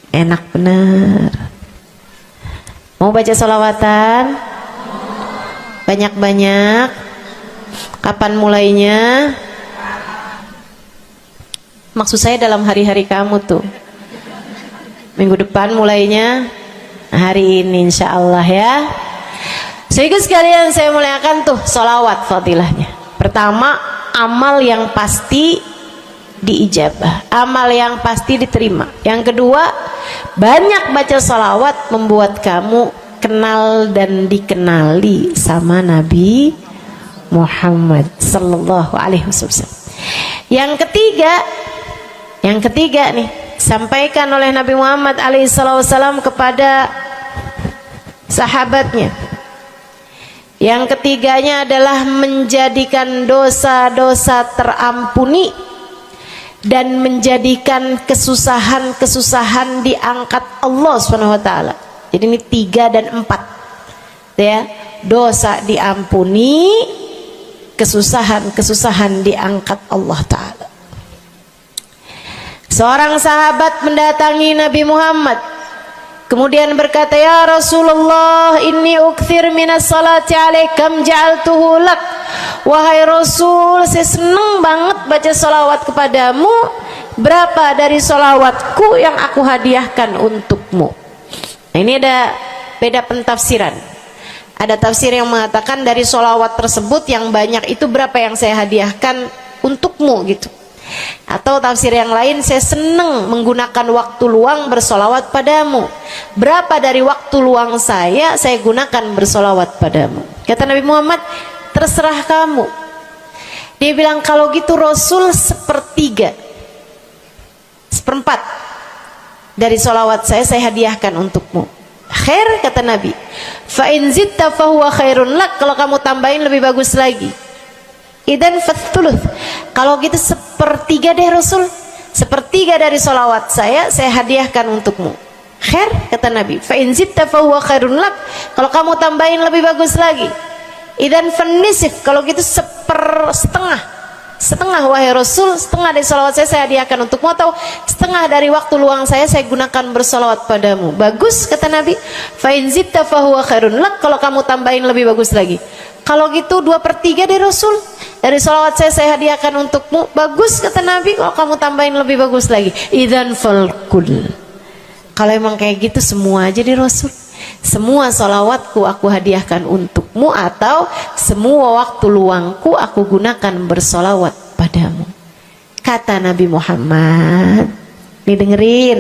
Enak bener. Mau baca salawatan? Banyak-banyak. Kapan mulainya? Maksud saya dalam hari-hari kamu tuh. Minggu depan mulainya, hari ini insya Allah ya. Sehingga sekalian saya muliakan tuh salawat fadilahnya. Pertama, amal yang pasti diijabah, amal yang pasti diterima. Yang kedua, banyak baca salawat membuat kamu kenal dan dikenali sama Nabi Muhammad sallallahu alaihi wasallam. Yang ketiga nih, sampaikan oleh Nabi Muhammad alaihi wasallam kepada sahabatnya. Yang ketiganya adalah menjadikan dosa-dosa terampuni dan menjadikan kesusahan-kesusahan diangkat Allah Subhanahu wa taala. Jadi ini 3 dan 4. Ya, dosa diampuni, kesusahan-kesusahan diangkat Allah taala. Seorang sahabat mendatangi Nabi Muhammad, kemudian berkata, "Ya Rasulullah, inni ukthir minas salati alaikam ja'altuhu lak." Wahai Rasul, saya senang banget baca salawat kepadamu. Berapa dari salawatku yang aku hadiahkan untukmu? Nah, ini ada beda pentafsiran. Ada tafsir yang mengatakan dari salawat tersebut yang banyak itu berapa yang saya hadiahkan untukmu gitu. Atau tafsir yang lain, saya senang menggunakan waktu luang bersolawat padamu. Berapa dari waktu luang saya gunakan bersolawat padamu? Kata Nabi Muhammad, terserah kamu. Dia bilang, kalau gitu Rasul 1/3, 1/4 dari solawat saya hadiahkan untukmu. Khair, kata Nabi. Fa in zitta fahuwa khairun lak. Kalau kamu tambahin lebih bagus lagi. Idan fathuluth, kalau gitu 1/3 deh Rasul, 1/3 dari solawat saya hadiahkan untukmu. Khair, kata Nabi. Fa in zitta fahuwa khairun lak. Kalau kamu tambahin lebih bagus lagi. Idan fanisif, kalau gitu 1/2 wahai Rasul, 1/2 dari solawat saya hadiahkan untukmu, atau 1/2 dari waktu luang saya gunakan bersolawat padamu. Bagus, kata Nabi. Fa in zitta fahuwa khairun lak. Kalau kamu tambahin lebih bagus lagi. Kalau gitu 2/3 deh Rasul, dari salawat saya hadiahkan untukmu. Bagus, kata Nabi. Kalau kamu tambahin lebih bagus lagi. Idzan falkul. Kalau emang kayak gitu semua aja di Rasul. Semua salawatku aku hadiahkan untukmu, atau semua waktu luangku aku gunakan bersolawat padamu. Kata Nabi Muhammad. Nih dengerin,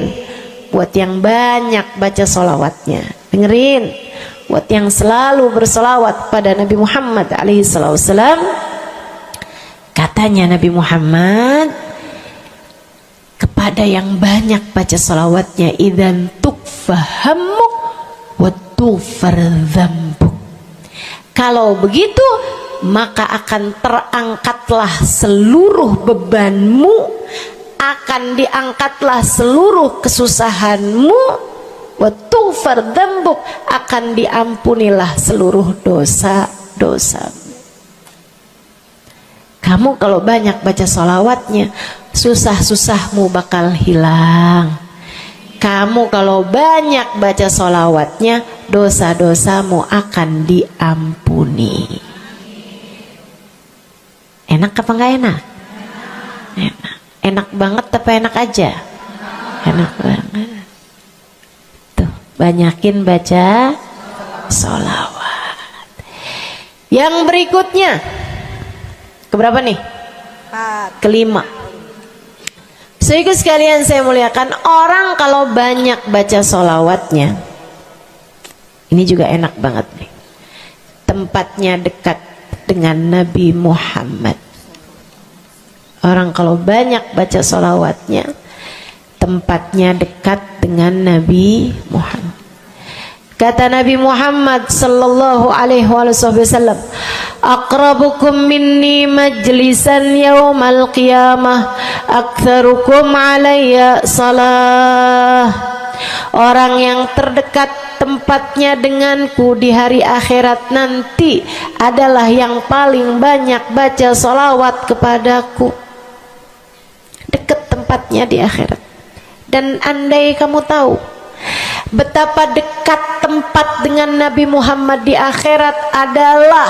buat yang banyak baca solawatnya, dengerin. Buat yang selalu bersolawat pada Nabi Muhammad alaihi wasallam, katanya Nabi Muhammad kepada yang banyak baca solawatnya, idzan tukfahamuk wa tughfar dzambuk. Kalau begitu maka akan terangkatlah seluruh bebanmu, akan diangkatlah seluruh kesusahanmu, wa tughfar dzambuk, akan diampunilah seluruh dosa-dosa. Kamu kalau banyak baca sholawatnya, susah-susahmu bakal hilang. Kamu kalau banyak baca sholawatnya, dosa-dosamu akan diampuni. Enak apa enggak enak? Enak. Enak banget apa enak aja? Enak banget. Tuh, banyakin baca sholawat. Yang berikutnya, keberapa nih? Kelima. Saudaraku sekalian saya muliakan, orang kalau banyak baca sholawatnya, ini juga enak banget nih. Tempatnya dekat dengan Nabi Muhammad. Orang kalau banyak baca sholawatnya, tempatnya dekat dengan Nabi Muhammad. Kata Nabi Muhammad sallallahu alaihi wasallam, aqrabukum minni majlisan yaumal qiyamah aktsarukum alayya salah. Orang yang terdekat tempatnya denganku di hari akhirat nanti adalah yang paling banyak baca sholawat kepadaku. Dekat tempatnya di akhirat. Dan andai kamu tahu betapa dekat tempat dengan Nabi Muhammad di akhirat adalah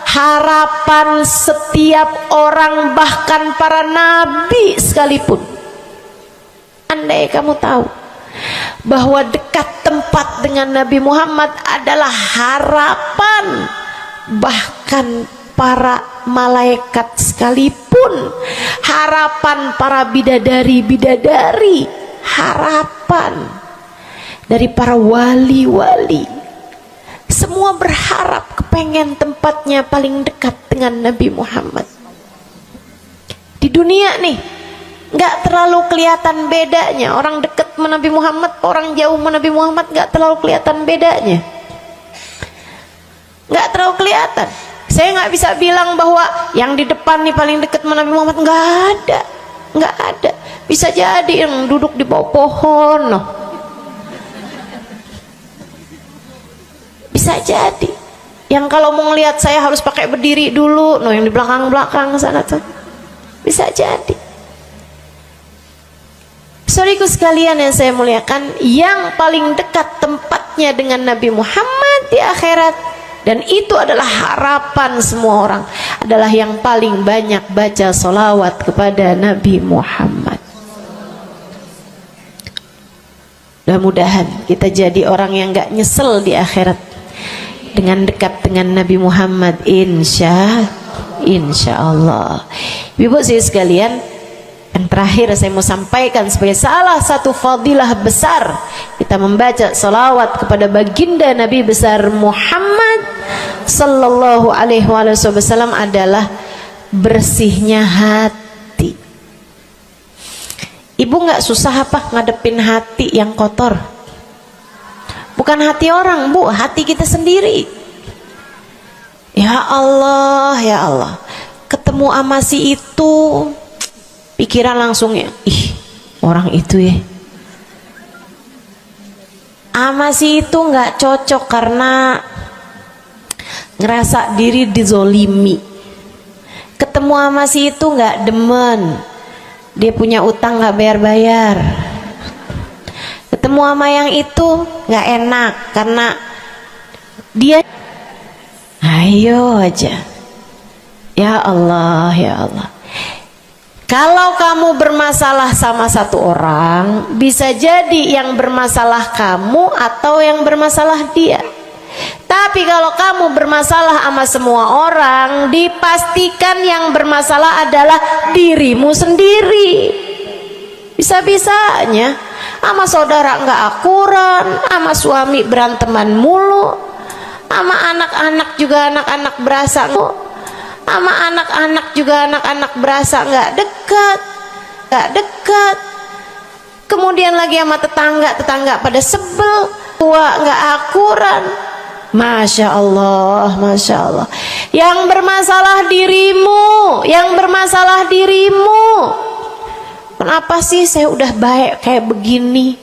harapan setiap orang, bahkan para nabi sekalipun. Andai kamu tahu bahwa dekat tempat dengan Nabi Muhammad adalah harapan bahkan para malaikat sekalipun, harapan para bidadari-bidadari, harapan dari para wali-wali, semua berharap kepengen tempatnya paling dekat dengan Nabi Muhammad. Di dunia nih nggak terlalu kelihatan bedanya, orang dekat sama Nabi Muhammad, orang jauh sama Nabi Muhammad nggak terlalu kelihatan bedanya, nggak terlalu kelihatan. Saya nggak bisa bilang bahwa yang di depan nih paling dekat sama Nabi Muhammad, nggak ada. Bisa jadi yang duduk di bawah pohon, noh. Bisa jadi yang kalau mau ngelihat saya harus pakai berdiri dulu, no, yang di belakang sana tuh. Bisa jadi. Saudaraku sekalian yang saya muliakan, yang paling dekat tempatnya dengan Nabi Muhammad di akhirat, dan itu adalah harapan semua orang, adalah yang paling banyak baca sholawat kepada Nabi Muhammad. Mudah-mudahan kita jadi orang yang gak nyesel di akhirat dengan dekat dengan Nabi Muhammad, insya Allah. Ibu saya sekalian, yang terakhir saya mau sampaikan sebagai salah satu fadilah besar kita membaca salawat kepada baginda Nabi besar Muhammad sallallahu alaihi wasallam adalah bersihnya hati. Ibu nggak susah apa ngadepin hati yang kotor? Bukan hati orang, Bu, hati kita sendiri. Ya Allah, ketemu sama si itu, pikiran langsung ya, ih, orang itu ya, sama si itu nggak cocok karena ngerasa diri dizolimi. Ketemu sama si itu nggak demen, dia punya utang nggak bayar-bayar. Ketemu sama yang itu nggak enak karena dia, ayo aja. Ya Allah. Kalau kamu bermasalah sama satu orang, bisa jadi yang bermasalah kamu atau yang bermasalah dia. Tapi kalau kamu bermasalah sama semua orang, dipastikan yang bermasalah adalah dirimu sendiri. Bisa-bisanya sama saudara nggak akuran, sama suami beranteman mulu, sama anak-anak juga anak-anak berasa, sama anak-anak juga anak-anak berasa nggak dekat. Kemudian lagi sama tetangga pada sebel, tua nggak akuran. Masya Allah. Yang bermasalah dirimu. Kenapa sih saya udah baik kayak begini,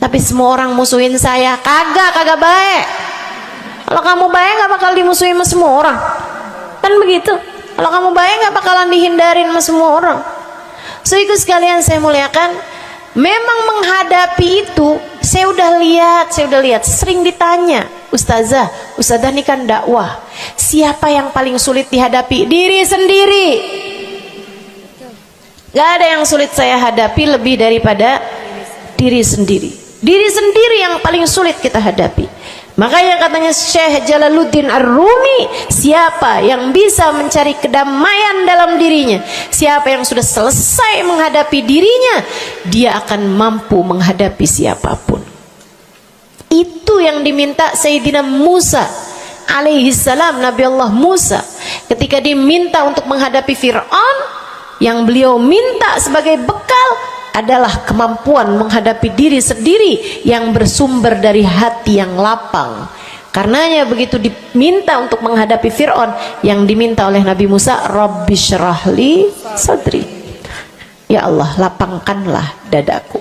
tapi semua orang musuhin saya? Kagak baik. Kalau kamu baik nggak bakal dimusuhin sama semua orang, kan begitu? Kalau kamu baik nggak bakalan dihindarin sama semua orang. So ikut sekalian saya muliakan, memang menghadapi itu saya udah lihat, sering ditanya, Ustazah ini kan dakwah, siapa yang paling sulit dihadapi? Diri sendiri. Gak ada yang sulit saya hadapi lebih daripada diri sendiri. Diri sendiri yang paling sulit kita hadapi. Makanya katanya Syekh Jalaluddin Ar-Rumi, siapa yang bisa mencari kedamaian dalam dirinya, siapa yang sudah selesai menghadapi dirinya, dia akan mampu menghadapi siapapun. Itu yang diminta Sayyidina Musa alaihi salam, Nabi Allah Musa, ketika diminta untuk menghadapi Fir'aun, yang beliau minta sebagai bekal adalah kemampuan menghadapi diri sendiri yang bersumber dari hati yang lapang. Karenanya begitu diminta untuk menghadapi Fir'aun, yang diminta oleh Nabi Musa, Rabbi syrahli sadri, ya Allah lapangkanlah dadaku,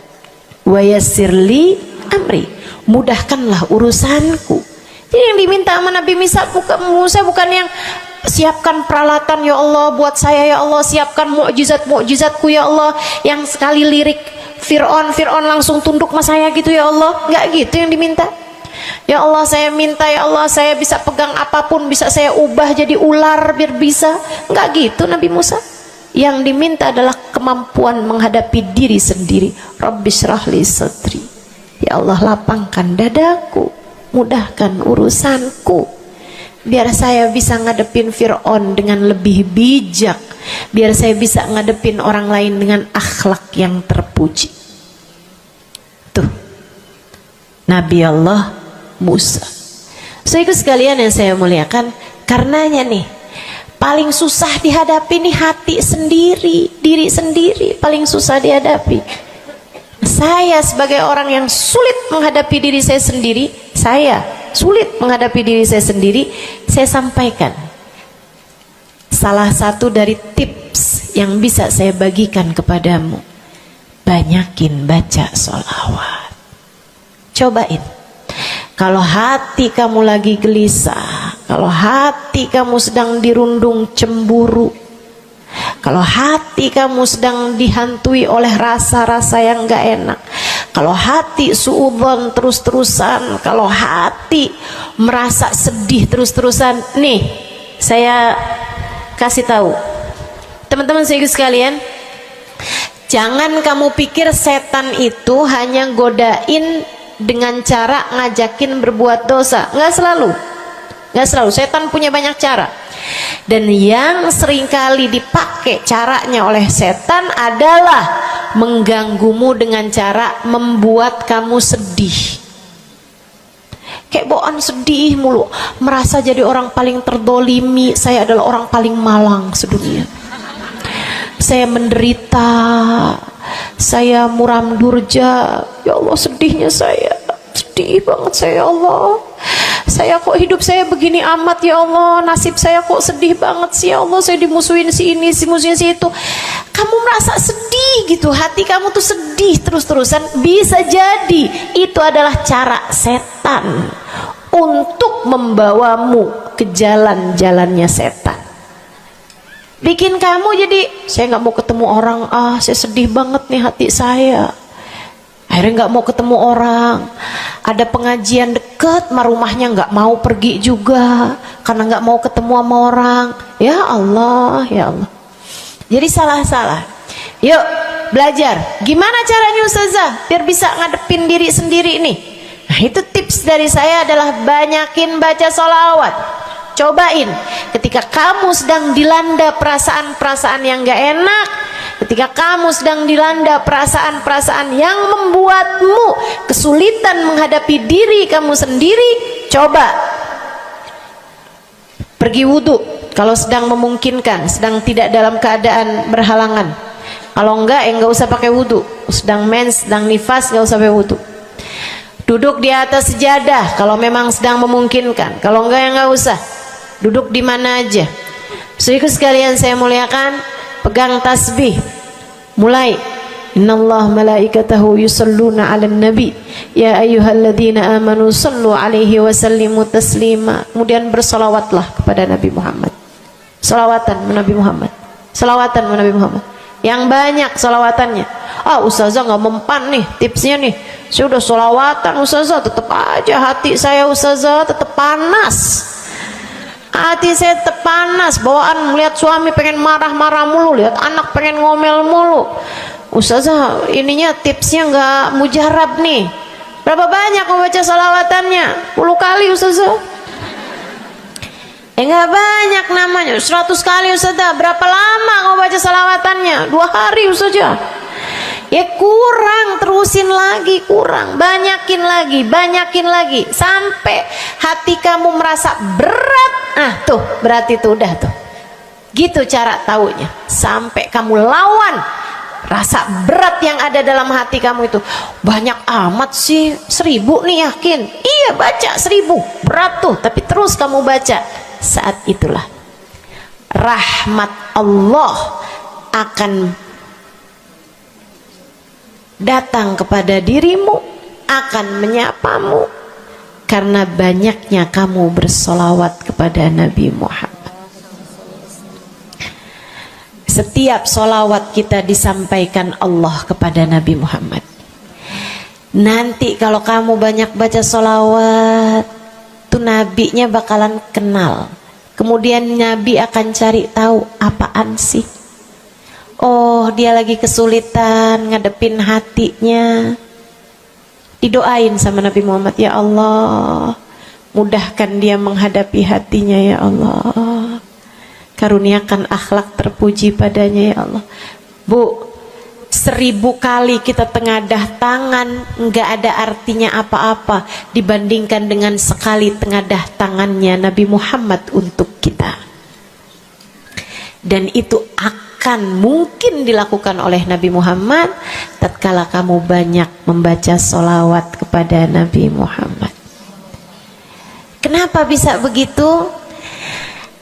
wa yassirli amri, mudahkanlah urusanku. Jadi yang diminta sama Nabi Musa bukan yang siapkan peralatan ya Allah buat saya, ya Allah siapkan mukjizat-mukjizatku ya Allah, yang sekali lirik Fir'aun langsung tunduk sama saya gitu ya Allah. Enggak gitu yang diminta. Ya Allah saya minta, ya Allah saya bisa pegang apapun, bisa saya ubah jadi ular biar bisa. Enggak gitu Nabi Musa. Yang diminta adalah kemampuan menghadapi diri sendiri. Rabbi syrahli sadri, ya Allah lapangkan dadaku, mudahkan urusanku, biar saya bisa ngadepin Fir'aun dengan lebih bijak, biar saya bisa ngadepin orang lain dengan akhlak yang terpuji. Tuh Nabi Allah Musa. So ikut sekalian yang saya muliakan, karenanya nih paling susah dihadapi nih hati sendiri, diri sendiri paling susah dihadapi. Saya sebagai orang yang sulit menghadapi diri saya sendiri, saya sampaikan salah satu dari tips yang bisa saya bagikan kepadamu. Banyakin baca sholawat. Cobain. Kalau hati kamu lagi gelisah, kalau hati kamu sedang dirundung cemburu, kalau hati kamu sedang dihantui oleh rasa-rasa yang gak enak, kalau hati suudzon terus-terusan, kalau hati merasa sedih terus-terusan, nih saya kasih tahu teman-teman saya sekalian, jangan kamu pikir setan itu hanya godain dengan cara ngajakin berbuat dosa. Nggak selalu. Setan punya banyak cara. Dan yang seringkali dipakai caranya oleh setan adalah mengganggumu dengan cara membuat kamu sedih. Kayak bawaan sedih mulu, merasa jadi orang paling terdolimi. Saya adalah orang paling malang sedunia. Saya menderita, saya muram durja, ya Allah sedihnya saya, sedih banget saya, ya Allah saya kok hidup saya begini amat ya Allah, nasib saya kok sedih banget sih ya Allah, saya dimusuhin si ini, si musuhin si itu. Kamu merasa sedih gitu, hati kamu tuh sedih terus-terusan, bisa jadi itu adalah cara setan untuk membawamu ke jalan-jalannya setan. Bikin kamu jadi, saya nggak mau ketemu orang, saya sedih banget nih hati saya. Akhirnya nggak mau ketemu orang. Ada pengajian deket, sama rumahnya nggak mau pergi juga, karena nggak mau ketemu sama orang. Ya Allah, ya Allah. Jadi salah-salah. Yuk belajar. Gimana caranya Ustazah biar bisa ngadepin diri sendiri nih? Nah itu tips dari saya adalah banyakin baca sholawat. Cobain ketika kamu sedang dilanda perasaan-perasaan yang gak enak, ketika kamu sedang dilanda perasaan-perasaan yang membuatmu kesulitan menghadapi diri kamu sendiri, coba pergi wudhu kalau sedang memungkinkan, sedang tidak dalam keadaan berhalangan. Kalau enggak ya enggak usah pakai wudhu. Sedang mens, sedang nifas, enggak usah pakai wudhu. Duduk di atas sejadah kalau memang sedang memungkinkan, kalau enggak ya enggak usah. Duduk di mana aja. Saudaraku sekalian saya muliakan, pegang tasbih. Mulai. Innallaha malaikatahu yusalluna 'alan nabi ya ayyuhalladzina amanu sallu 'alaihi wa sallimu taslima. Kemudian bersolawatlah kepada Nabi Muhammad. Solawatan Nabi Muhammad. Solawatan Nabi Muhammad. Yang banyak solawatannya. Ustazah nggak mempan nih tipsnya nih. Saya udah solawatan Ustazah, tetap aja hati saya Ustazah tetap panas. Hati saya tetap panas, bawaan melihat suami pengen marah-marah mulu, lihat anak pengen ngomel mulu. Ustazah ininya tipsnya nggak mujarab nih. Berapa banyak mau baca salawatannya? 10 kali Ustazah. Nggak banyak namanya, 100 kali Ustazah. Berapa lama mau baca salawatannya? 2 hari Ustazah. Ya kurang, terusin lagi, kurang, banyakin lagi sampai hati kamu merasa berat. Tuh berarti tuh udah tuh. Gitu cara taunya. Sampai kamu lawan rasa berat yang ada dalam hati kamu itu. Banyak amat sih, 1000 nih yakin. Iya baca 1000, berat tuh, tapi terus kamu baca. Saat itulah rahmat Allah akan datang kepada dirimu, akan menyapamu karena banyaknya kamu bersolawat kepada Nabi Muhammad. Setiap solawat kita disampaikan Allah kepada Nabi Muhammad. Nanti kalau kamu banyak baca solawat, tuh nabinya bakalan kenal. Kemudian Nabi akan cari tahu apaan sih. Oh, dia lagi kesulitan ngadepin hatinya. Didoain sama Nabi Muhammad, ya Allah, mudahkan dia menghadapi hatinya ya Allah. Karuniakan akhlak terpuji padanya ya Allah. Bu, 1000 kali kita tengadah tangan nggak ada artinya apa-apa dibandingkan dengan sekali tengadah tangannya Nabi Muhammad untuk kita. Dan itu akan mungkin dilakukan oleh Nabi Muhammad tatkala kamu banyak membaca sholawat kepada Nabi Muhammad. Kenapa bisa begitu?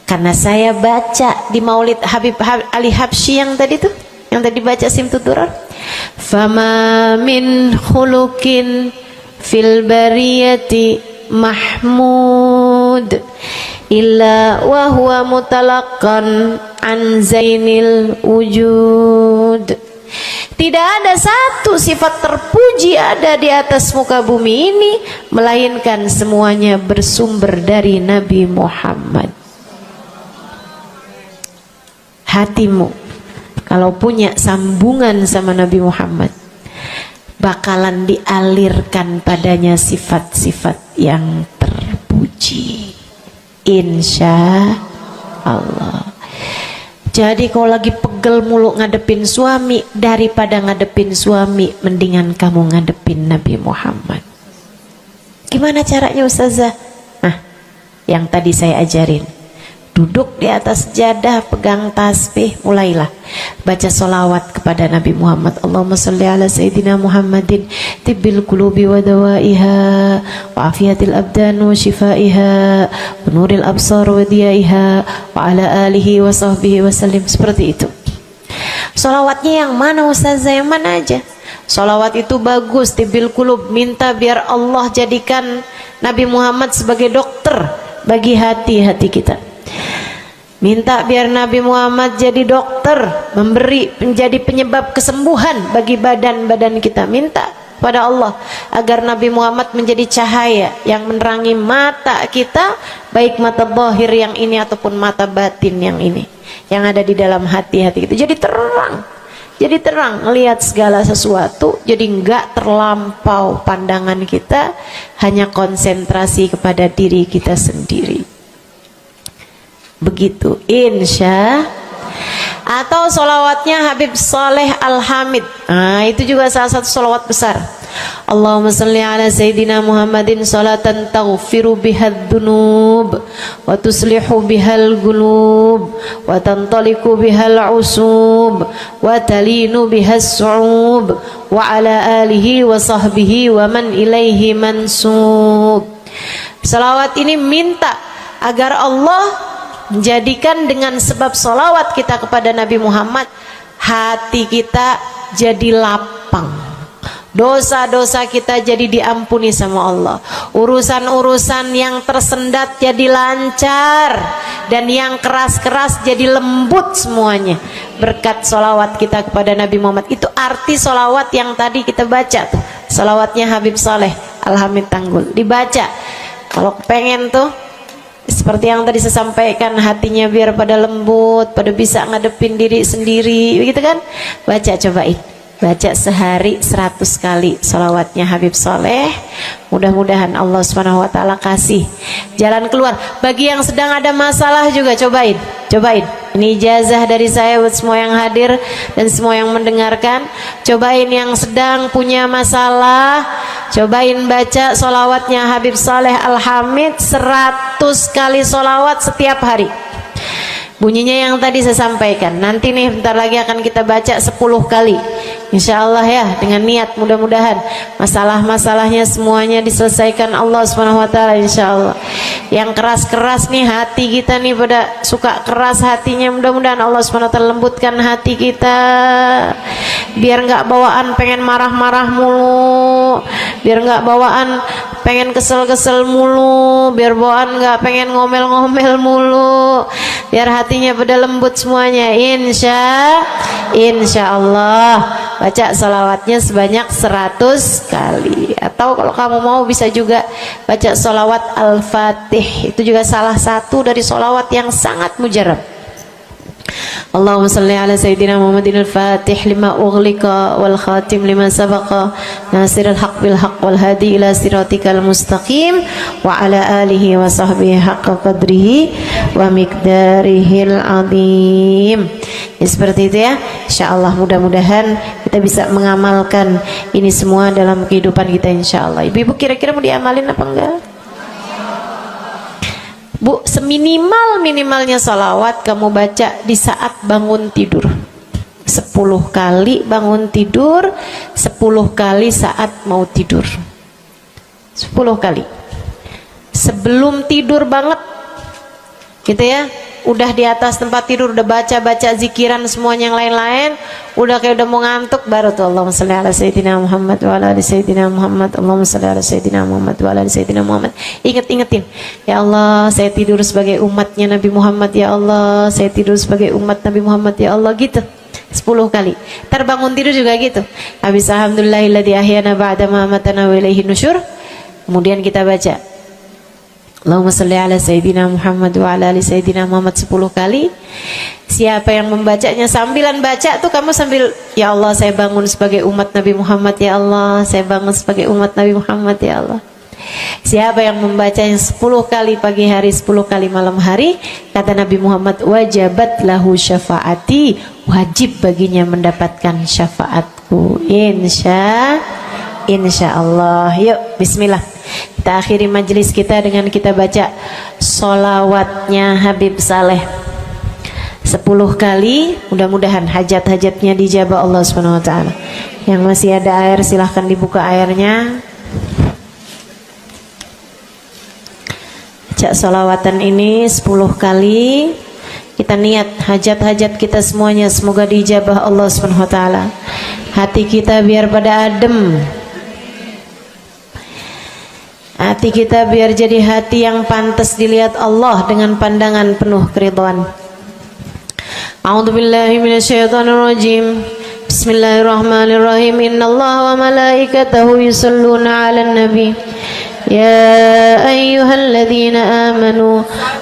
Karena saya baca di Maulid Habib Ali Habsyi yang tadi tuh, yang tadi baca Simtud Durar. Fama min khuluqin fil bariyati mahmud illa wa huwa mutalaqqan an zainil wujud. Tidak ada satu sifat terpuji ada di atas muka bumi ini melainkan semuanya bersumber dari Nabi Muhammad. Hatimu kalau punya sambungan sama Nabi Muhammad bakalan dialirkan padanya sifat-sifat yang terpuji, insya Allah. Jadi kalau lagi pegel mulu ngadepin suami, daripada ngadepin suami mendingan kamu ngadepin Nabi Muhammad. Gimana caranya Ustazah? Nah, yang tadi saya ajarin. Duduk di atas sejadah, pegang tasbih, mulailah baca solawat kepada Nabi Muhammad. Allahumma salli ala Sayyidina Muhammadin tibbil qulubi wa dawaiha wa afiyatil abdan wa shifaiha wa nuril absar wa diyaiha wa ala alihi wa sahbihi wa sallim. Seperti itu. Solawatnya yang mana Ustazah? Yang mana aja? Solawat itu bagus, tibbil qulub, minta biar Allah jadikan Nabi Muhammad sebagai dokter bagi hati-hati kita. Minta biar Nabi Muhammad jadi dokter, menjadi penyebab kesembuhan bagi badan-badan kita. Minta pada Allah agar Nabi Muhammad menjadi cahaya yang menerangi mata kita, baik mata zahir yang ini ataupun mata batin yang ini, yang ada di dalam hati-hati kita. Jadi terang melihat segala sesuatu, jadi enggak terlampau pandangan kita, hanya konsentrasi kepada diri kita sendiri. Begitu, insya. Atau solawatnya Habib Saleh Al-Hamid. Nah, itu juga salah satu solawat besar. Allahumma salli ala Sayyidina Muhammadin salatan taghfiru bihad dunub wa tuslihu bihal gulub wa tantaliku bihal usub wa talinu bihas su'ub wa ala alihi wa sahbihi wa man ilaihi mansub. Salawat ini minta agar Allah menjadikan dengan sebab solawat kita kepada Nabi Muhammad, hati kita jadi lapang, dosa-dosa kita jadi diampuni sama Allah, urusan-urusan yang tersendat jadi lancar, dan yang keras-keras jadi lembut semuanya berkat solawat kita kepada Nabi Muhammad. Itu arti solawat yang tadi kita baca tuh, solawatnya Habib Saleh Al-Hamid Tanggul. Dibaca kalau pengen tuh seperti yang tadi saya sampaikan, hatinya biar pada lembut, pada bisa ngadepin diri sendiri, begitu kan? Baca, cobain. baca sehari 100 kali sholawatnya Habib Soleh. Mudah-mudahan Allah Subhanahu wa ta'ala kasih jalan keluar. Bagi yang sedang ada masalah juga cobain. Ini ijazah dari saya buat semua yang hadir dan semua yang mendengarkan. Cobain yang sedang punya masalah, cobain baca sholawatnya Habib Soleh Al-Hamid 100 kali sholawat setiap hari. Bunyinya yang tadi saya sampaikan. Nanti nih bentar lagi akan kita baca 10 kali. Insya Allah ya, dengan niat mudah-mudahan masalah-masalahnya semuanya diselesaikan Allah Subhanahu wa ta'ala, insya Allah. Yang keras-keras nih hati kita nih, pada suka keras hatinya, mudah-mudahan Allah Subhanahu wa ta'ala lembutkan hati kita, biar nggak bawaan pengen marah-marah mulu, biar nggak bawaan pengen kesel-kesel mulu, biar bawaan nggak pengen ngomel-ngomel mulu, biar hatinya pada lembut semuanya. Insya Allah baca salawatnya sebanyak 100 kali. Atau kalau kamu mau bisa juga baca salawat Al-Fatih, itu juga salah satu dari salawat yang sangat mujarab. Allahumma salli ala Sayyidina Muhammadin al-Fatih lima ughliqa wal khatim lima sabaqa nasirul haq bil haq wal hadi ila siratikal mustaqim wa ala alihi wa sahbihi haqqa qadrihi wa miqdarihil azim. Ya, seperti itu ya. Insyaallah mudah-mudahan kita bisa mengamalkan ini semua dalam kehidupan kita insyaallah. Ibu-ibu kira-kira mau diamalin apa enggak? Bu, seminimal-minimalnya salawat kamu baca di saat bangun tidur 10 kali bangun tidur, 10 kali saat mau tidur, 10 kali sebelum tidur banget gitu ya. Udah di atas tempat tidur udah baca-baca zikiran semuanya yang lain-lain, udah kayak udah mau ngantuk, baru tuh Allahumma shalli ala Sayyidina Muhammad wa ala ali Sayyidina Muhammad, Allahumma shalli ala Sayyidina Muhammad wa ala ali Sayyidina Muhammad. Ingetin, ya Allah saya tidur sebagai umatnya Nabi Muhammad, ya Allah saya tidur sebagai umat Nabi Muhammad, ya Allah, gitu 10 kali. Terbangun tidur juga gitu. Habis alhamdulillahilladzi ahyana ba'da ma amatana wa ilaihi nusyur. Kemudian kita baca Allahumma salli ala Sayyidina Muhammad wa ala ali Sayyidina Muhammad 10 kali. Siapa yang membacanya sambilan baca tuh kamu sambil, ya Allah saya bangun sebagai umat Nabi Muhammad, ya Allah saya bangun sebagai umat Nabi Muhammad, ya Allah. Siapa yang membacanya 10 kali pagi hari, 10 kali malam hari, kata Nabi Muhammad, wajabat lahu syafaati, wajib baginya mendapatkan syafaatku. Insya Allah. Yuk bismillah, kita akhiri majelis kita dengan kita baca sholawatnya Habib Saleh 10 kali. Mudah-mudahan hajat-hajatnya dijabah Allah Subhanahu wa ta'ala. Yang masih ada air silahkan dibuka airnya. Baca sholawatan ini 10 kali. Kita niat hajat-hajat kita semuanya semoga dijabah Allah Subhanahu wa ta'ala. Hati kita biar pada adem, hati kita biar jadi hati yang pantas dilihat Allah dengan pandangan penuh keridhaan. A'udzubillahi minasyaitonirrajim. Bismillahirrahmanirrahim. Innallaha wa malaikatahu yusholluna 'alan nabi. يا أيها الذين آمنوا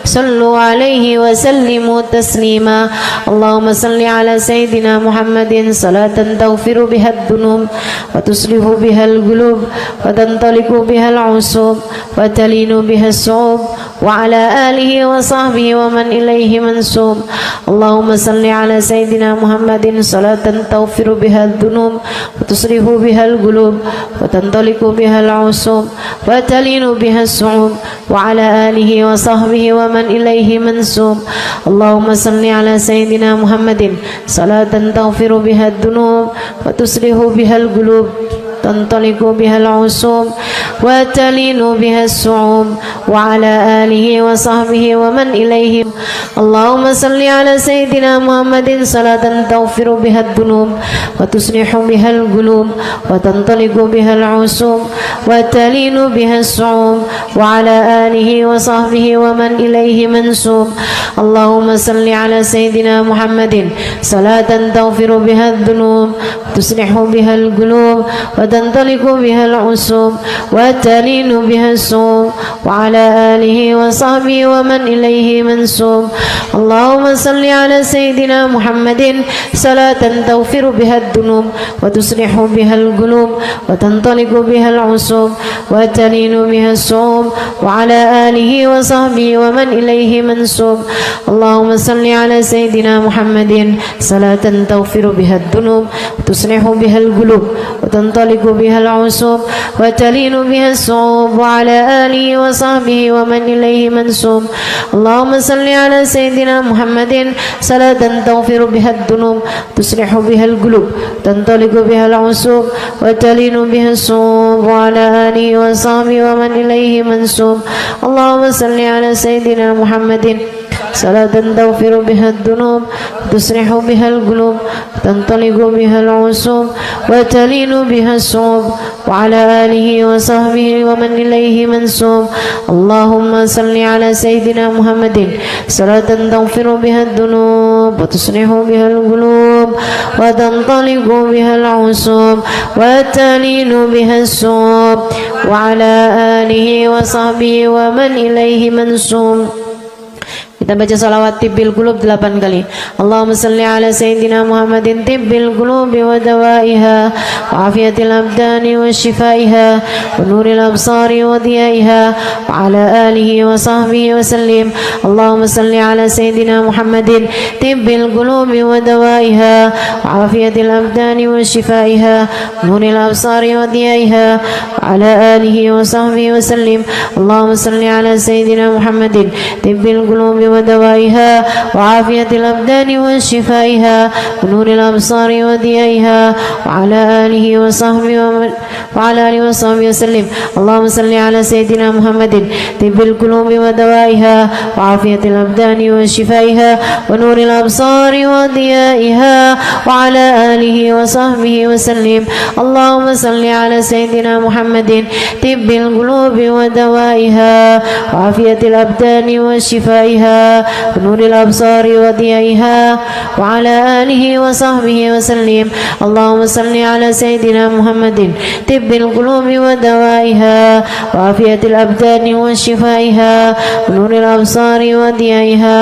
صلوا عليه وسلموا تسليما اللهم صل على سيدنا محمد صلاة تغفر بها الذنوب وتصلح بها القلوب وتنطلق بها العصوب وتلين بها الصعوب وعلى آله وصحبه ومن إليه منسوب اللهم صل على سيدنا محمد صلاة تغفر بها الذنوب وتصلح بها القلوب وتنطلق بها العصوب وتلين بها الصعوب وعلى آله وصحبه ومن إليه منسوب اللهم صل على سيدنا محمد صلاة تغفر بها الذنوب وتصلح بها القلوب تنطلق بها العصوب وتلين بها الصعوب وعلى آله وصحبه ومن إليه اللهم صل على سيدنا محمد صلاة تغفر بها الذنوب وتصلح بها القلوب وتنطلق بها العصوب وتلين بها الصعوب وعلى آله وصحبه ومن إليه منسوب اللهم صل على سيدنا محمد صلاة تغفر بها الذنوب وتصلح بها القلوب وتنطلق وتنطلق بها العصوب وتلين بها الصوم وعلى آله وصحبه ومن إليه منسوب. اللهم صل على سيدنا محمد صلاة تغفر بها الذنوب وتصلح بها القلوب وتنطلق بها العصوب وتلين بها الصوم وعلى آله وصحبه ومن إليه منسوب. اللهم صل على سيدنا محمد صلاة تغفر بها الذنوب وتصلح بها القلوب وتنطلق بها العصوب وتلين بها الصوم وعلى آله وصحبه ومن إليه منسوب. اللهم صل على سيدنا محمد صلاة تغفر بها الذنوب تصلح بها القلوب تنطلق بها العصوب وتلين بها الصوم وعلى آله وصحبه ومن إليه منسوب. اللهم صل على سيدنا محمد صلاة تغفر بها الذنوب تصلح بها القلوب تنطلق بها العصوب وتلين بها الصوم وعلى آله وصحبه ومن إليه منسوب. اللهم صل على سيدنا محمد صلاة تغفر بها الذنوب وتصلح بها القلوب وتنطلق بها العصوب وتلين بها الصوم وعلى آله وصحبه ومن إليه منسوب. Kita baca salawat tibbil qulub 8 kali. Allahumma salli ala sayyidina Muhammadin tibbil qulubi wa dawaiha wa afiyatil abdani wa shifaiha wa nuril absari wa diyaiha wa ala alihi wa sahbihi wa sallim. Allahumma salli ala sayyidina Muhammadin tibbil qulubi wa dawaiha wa afiyatil abdani wa shifaiha wa nuril absari wa diyaiha wa ala alihi wa sahbihi wa sallim. Allahumma salli ala sayyidina Muhammadin tibbil qulubi ودوائها وعافية الأبدان وشفائها ونور الأبصار وضيائها وعلى آله وصحبه وسلم. اللهم صل على سيدنا محمد طب القلوب ودوائها وعافية الأبدان وشفائها ونور الأبصار وضيائها وعلى آله وصحبه وسلم. اللهم صل على سيدنا محمد طب القلوب ودوائها وعافية الأبدان وشفائها ونور الأبصار وضيائها وعلى آله وصحبه وسلم. اللهم صل على سيدنا محمد طب القلوب ودوائها وعافية الأبدان وشفائها ونور الأبصار وضيائها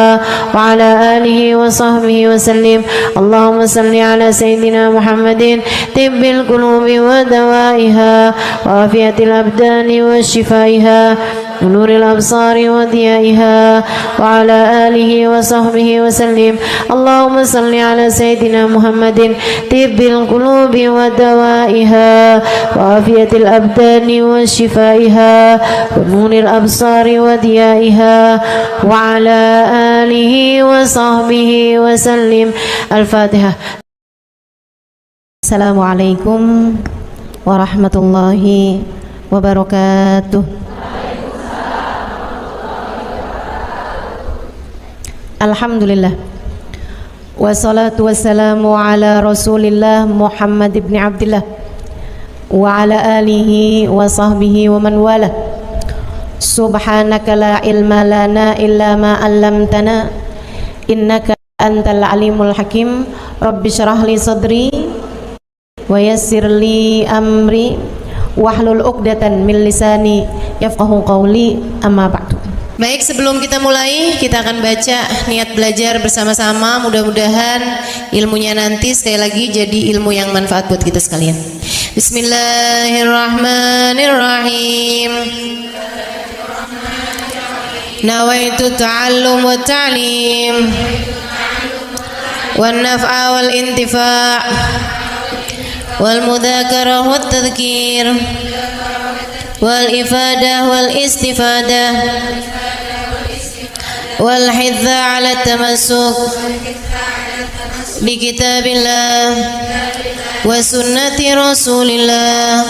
وعلى آله وصحبه وسلم. اللهم صل على سيدنا محمد طب القلوب ودوائها وعافية الأبدان وشفائها ونور الأبصار وضيائها وعلى آله وصحبه وسلم. اللهم صل على سيدنا محمد طب القلوب ودوائها وعافية الأبدان وشفائها ونور الأبصار وضيائها وعلى آله وصحبه وسلم. الفاتحة. السلام عليكم ورحمة الله وبركاته. Alhamdulillah wassalatu wassalamu ala rasulillah Muhammad ibn Abdillah wa ala alihi wa sahbihi wa man wala. Subhanaka la ilma lana illa ma 'allamtana innaka antal alimul hakim. Rabbi syrah li sadri wa yassir li amri wahlul 'uqdatan min lisani yafqahu qawli. Amma ba'du. Baik, sebelum kita mulai, kita akan baca niat belajar bersama-sama. Mudah-mudahan ilmunya nanti sekali lagi jadi ilmu yang manfaat buat kita sekalian. Bismillahirrahmanirrahim. Nawaitu ta'allum wa ta'lim wan naf'a wal intifa' wal mudzakarah wat tadhkir wal ifadah wal istifadah wal hidza ala tamassuk bi kitabillah wa sunnati rasulillah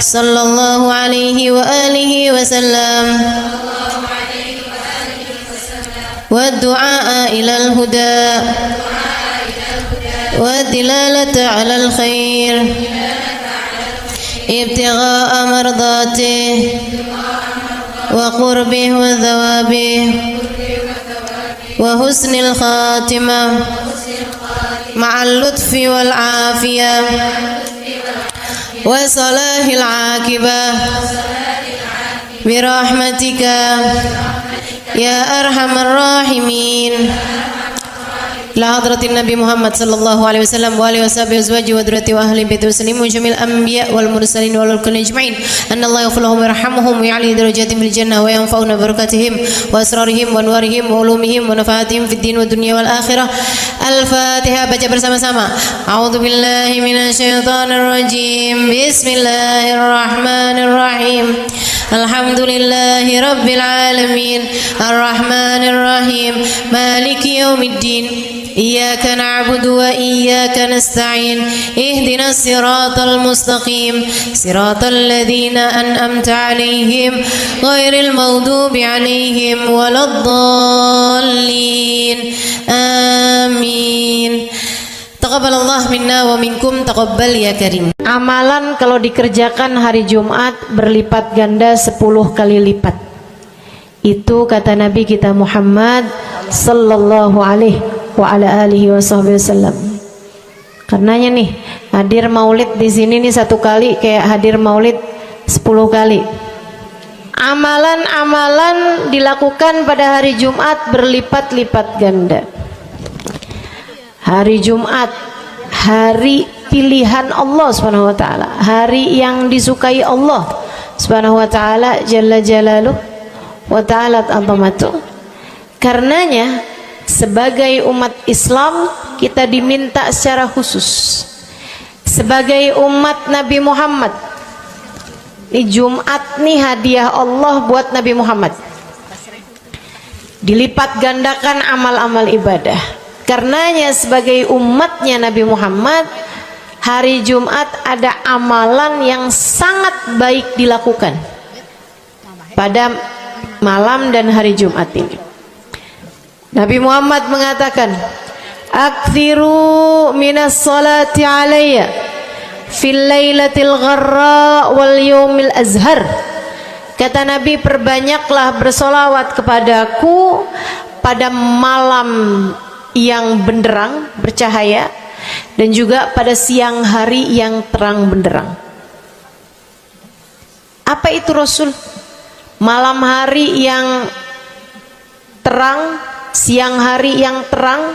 sallallahu alaihi wa alihi wa sallam wa du'a ila al huda wa dilalata ala al khair ابتغاء مرضاته وقربه وثوابه وحسن الخاتمة مع اللطف والعافية وصلاح العاقبة برحمتك يا أرحم الراحمين. لحضرة النبي محمد صلى الله عليه وسلم وآله وصحبه وأزواجه وذريته وأهل بيته وسلم وجميع الأنبياء والمرسلين والكل أجمعين أن الله يغفر لهم ويرحمهم ويعلي درجاتهم في الجنة وينفعنا ببركاتهم وأسرارهم وأنوارهم وعلومهم ونفعاتهم في الدين والدنيا والآخرة. الفاتحة. Baca bersama-sama. A'udzu billahi minasyaitonir rajim. Bismillahirrahmanirrahim. Alhamdulillahi rabbil alamin. Arrahmanir rahim. Maliki yaumiddin. Iyyaka na'budu wa iyyaka nasta'in. Ihdinas siratal mustaqim. Siratal ladzina an'amta 'alaihim ghairil maghdubi 'alaihim waladdallin. Amin. Taqabbalallah minna wa minkum, taqabbal ya karim. Amalan kalau dikerjakan hari Jumat berlipat ganda 10 kali lipat. Itu kata Nabi kita Muhammad sallallahu alaihi wa ala alihi wasallam. Karenanya nih, hadir maulid di sini nih 1 kali kayak hadir maulid 10 kali. Amalan-amalan dilakukan pada hari Jumat berlipat-lipat ganda. Hari Jumat, hari pilihan Allah Subhanahu wa taala, hari yang disukai Allah Subhanahu wa taala jalla jalaluh wa ta'ala azamatuh. Karenanya sebagai umat Islam kita diminta secara khusus sebagai umat Nabi Muhammad. Ini Jumat nih hadiah Allah buat Nabi Muhammad. Dilipat gandakan amal-amal ibadah. Karenanya sebagai umatnya Nabi Muhammad, hari Jumat ada amalan yang sangat baik dilakukan pada malam dan hari Jumat ini. Nabi Muhammad mengatakan, "Aktsiru minas salati alayya fil lailatil gharra wal yaumil azhar." Kata Nabi, perbanyaklah bersolawat kepadaku pada malam yang benderang bercahaya dan juga pada siang hari yang terang benderang. Apa itu Rasul? Malam hari yang terang, siang hari yang terang.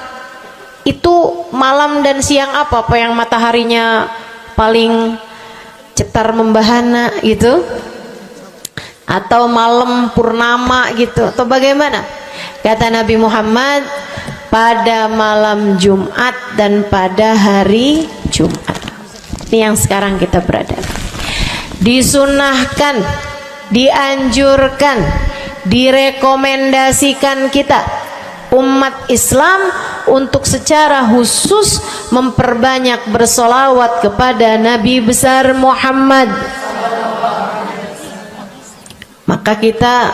Itu malam dan siang apa? Apa yang mataharinya paling cetar membahana gitu? Atau malam purnama gitu? Atau bagaimana? Kata Nabi Muhammad, pada malam Jumat dan pada hari Jumat. Ini yang sekarang kita berada. Disunahkan, dianjurkan, direkomendasikan kita umat Islam untuk secara khusus memperbanyak bersolawat kepada Nabi besar Muhammad. Maka kita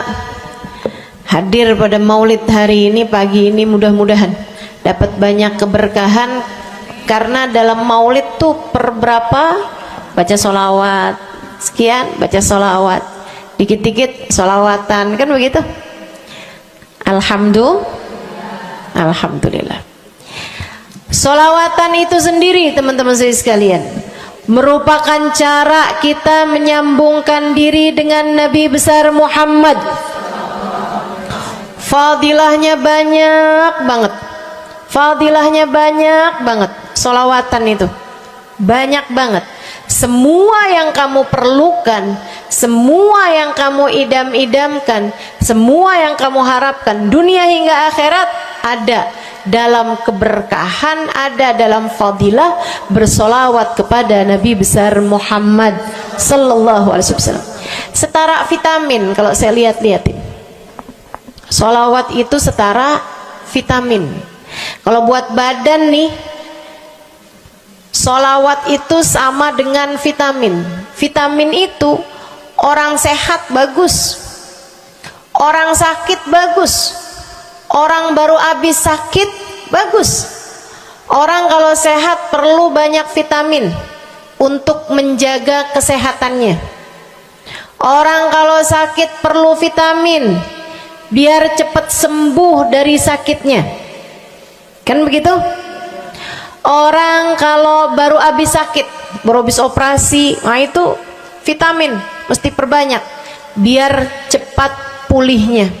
hadir pada maulid hari ini, pagi ini, mudah-mudahan dapat banyak keberkahan. Karena dalam maulid tuh per berapa baca solawat, sekian baca solawat, dikit-dikit solawatan, kan begitu. Alhamdulillah. Solawatan itu sendiri teman-teman saya sekalian merupakan cara kita menyambungkan diri dengan Nabi besar Muhammad. Fadilahnya banyak banget. Fadilahnya banyak banget. Solawatan itu banyak banget. Semua yang kamu perlukan, semua yang kamu idam-idamkan, semua yang kamu harapkan dunia hingga akhirat ada dalam keberkahan, ada dalam fadilah bersolawat kepada Nabi besar Muhammad sallallahu alaihi wasallam. Setara vitamin kalau saya lihat-lihatin. Solawat itu setara vitamin. Kalau buat badan nih, solawat itu sama dengan vitamin. Vitamin itu orang sehat bagus, orang sakit bagus, orang baru habis sakit bagus. Orang kalau sehat perlu banyak vitamin untuk menjaga kesehatannya. Orang kalau sakit perlu vitamin biar cepat sembuh dari sakitnya, kan begitu? Orang kalau baru habis sakit, baru habis operasi, nah itu vitamin mesti perbanyak biar cepat pulihnya.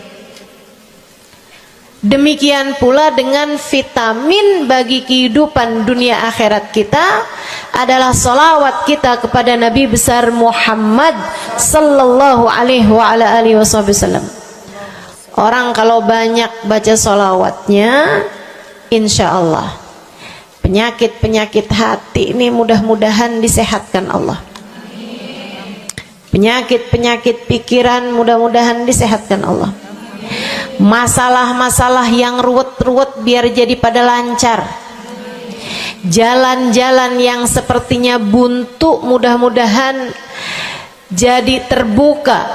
Demikian pula dengan vitamin bagi kehidupan dunia akhirat kita adalah salawat kita kepada Nabi besar Muhammad sallallahu alaihi wasallam. Orang kalau banyak baca salawatnya, insya Allah penyakit-penyakit hati ini mudah-mudahan disehatkan Allah. Penyakit-penyakit pikiran mudah-mudahan disehatkan Allah. Masalah-masalah yang ruwet-ruwet biar jadi pada lancar. Jalan-jalan yang sepertinya buntu mudah-mudahan jadi terbuka.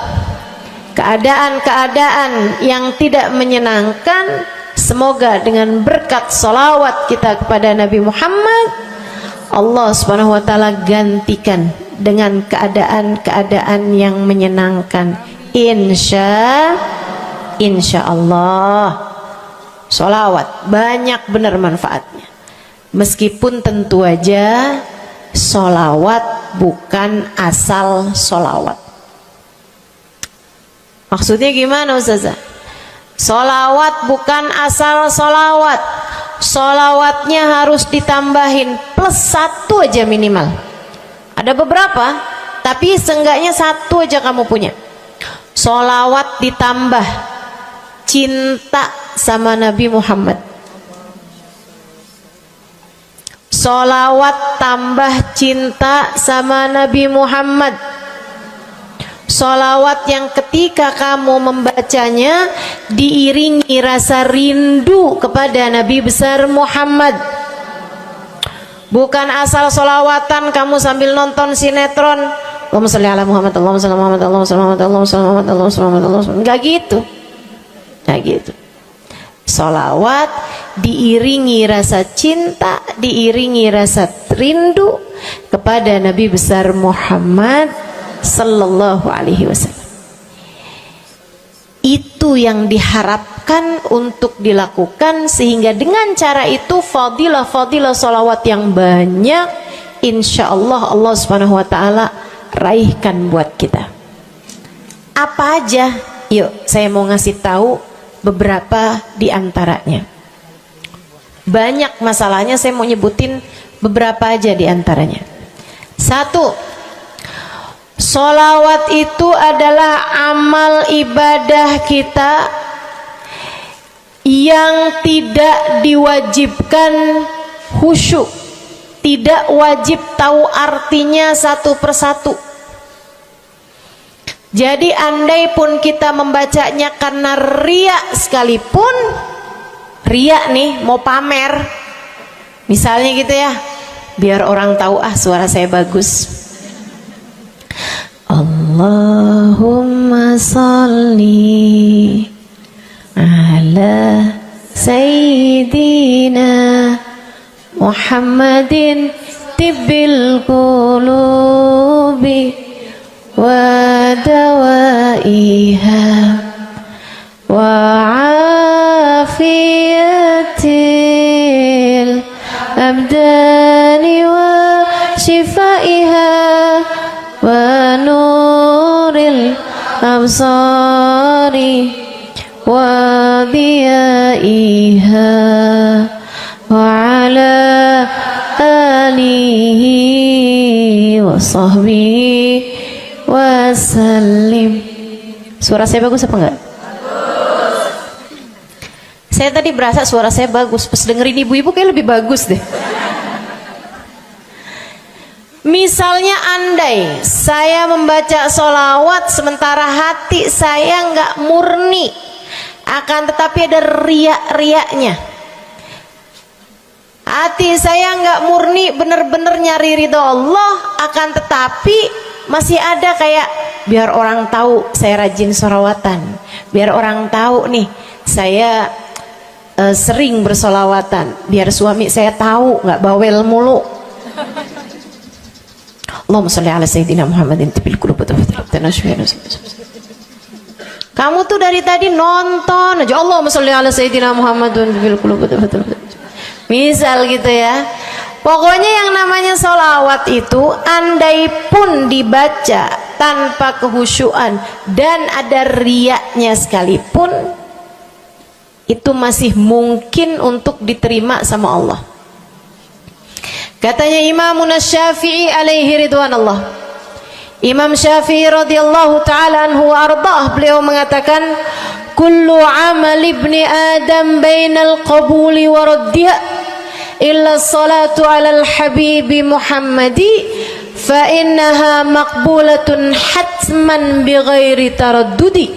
Keadaan-keadaan yang tidak menyenangkan, semoga dengan berkat salawat kita kepada Nabi Muhammad, Allah subhanahu wa ta'ala gantikan dengan keadaan-keadaan yang menyenangkan. Insya Allah. Sholawat banyak benar manfaatnya. Meskipun tentu aja sholawat bukan asal sholawat. Maksudnya gimana Ustazah? Sholawat bukan asal sholawat. Sholawatnya harus ditambahin plus 1 aja minimal. Ada beberapa, tapi seenggaknya 1 aja kamu punya. Sholawat ditambah cinta sama Nabi Muhammad. Sholawat tambah cinta sama Nabi Muhammad. Sholawat yang ketika kamu membacanya diiringi rasa rindu kepada Nabi besar Muhammad. Bukan asal sholawatan kamu sambil nonton sinetron, Allahumma sholli ala Muhammad, Allahumma sholli ala Muhammad, Allahumma sholli ala Muhammad, Allahumma sholli ala Muhammad, Allahumma sholli ala Muhammad. Enggak gitu. Nah gitu. Sholawat diiringi rasa cinta, diiringi rasa rindu kepada Nabi besar Muhammad sallallahu alaihi wasallam. Itu yang diharapkan untuk dilakukan, sehingga dengan cara itu fadilah-fadilah sholawat yang banyak insya Allah Allah subhanahu wa ta'ala raihkan buat kita. Apa aja? Yuk saya mau ngasih tahu beberapa di antaranya. Banyak masalahnya, saya mau nyebutin beberapa aja di antaranya. 1. Sholawat itu adalah amal ibadah kita yang tidak diwajibkan khusyuk, tidak wajib tahu artinya satu persatu. Jadi andai pun kita membacanya karena riya sekalipun, riya nih mau pamer, misalnya gitu ya, biar orang tahu suara saya bagus. Allahumma sholli ala sayyidina Muhammadin tibbil qulubi wa dawaiha wa afiyatil abdani wa shifaiha wa nuril absari wa diyaiha wa ala alihi wa sahbihi wasallim. Suara saya bagus apa enggak? Bagus. Saya tadi berasa suara saya bagus, pas dengerin ibu-ibu kayak lebih bagus deh. Misalnya andai saya membaca sholawat sementara hati saya nggak murni, akan tetapi ada riak-riaknya. Hati saya nggak murni bener-bener nyari ridho Allah, akan tetapi masih ada kayak biar orang tahu saya rajin sholawatan, biar orang tahu nih saya sering bersolawatan, biar suami saya tahu nggak bawel mulu. Allahumma sholli ala sayyidina Muhammadin tibil qulub. Kamu tuh dari tadi nonton aja Allahumma sholli ala sayyidina Muhammadin tibil qulub. Misal gitu ya, Pokoknya yang namanya sholawat itu andai pun dibaca tanpa kehusyuan dan ada riyaknya sekalipun, itu masih mungkin untuk diterima sama Allah. Katanya Imam Syafi'i alaihi ridwanallah, Imam Syafi'i radhiyallahu ta'ala anhu wa ardhah, beliau mengatakan kullu amal ibni adam bainal qabuli wa raddiha illa salatu ala al-habibi Muhammadi fa innaha maqbulatun hatman bighairi taraddudi.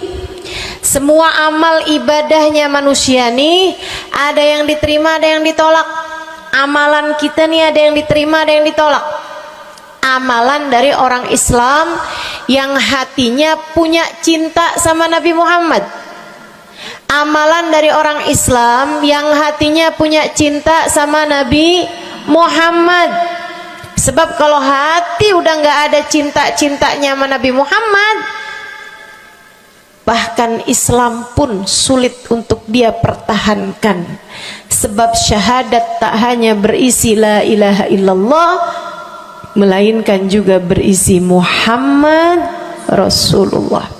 Semua amal ibadahnya manusia nih ada yang diterima, ada yang ditolak. Amalan kita nih ada yang diterima, ada yang ditolak. Amalan dari orang Islam yang hatinya punya cinta sama Nabi Muhammad, amalan dari orang Islam yang hatinya punya cinta sama Nabi Muhammad. Sebab kalau hati udah nggak ada cinta-cintanya sama Nabi Muhammad, bahkan Islam pun sulit untuk dia pertahankan. Sebab syahadat tak hanya berisi la ilaha illallah, melainkan juga berisi Muhammad Rasulullah.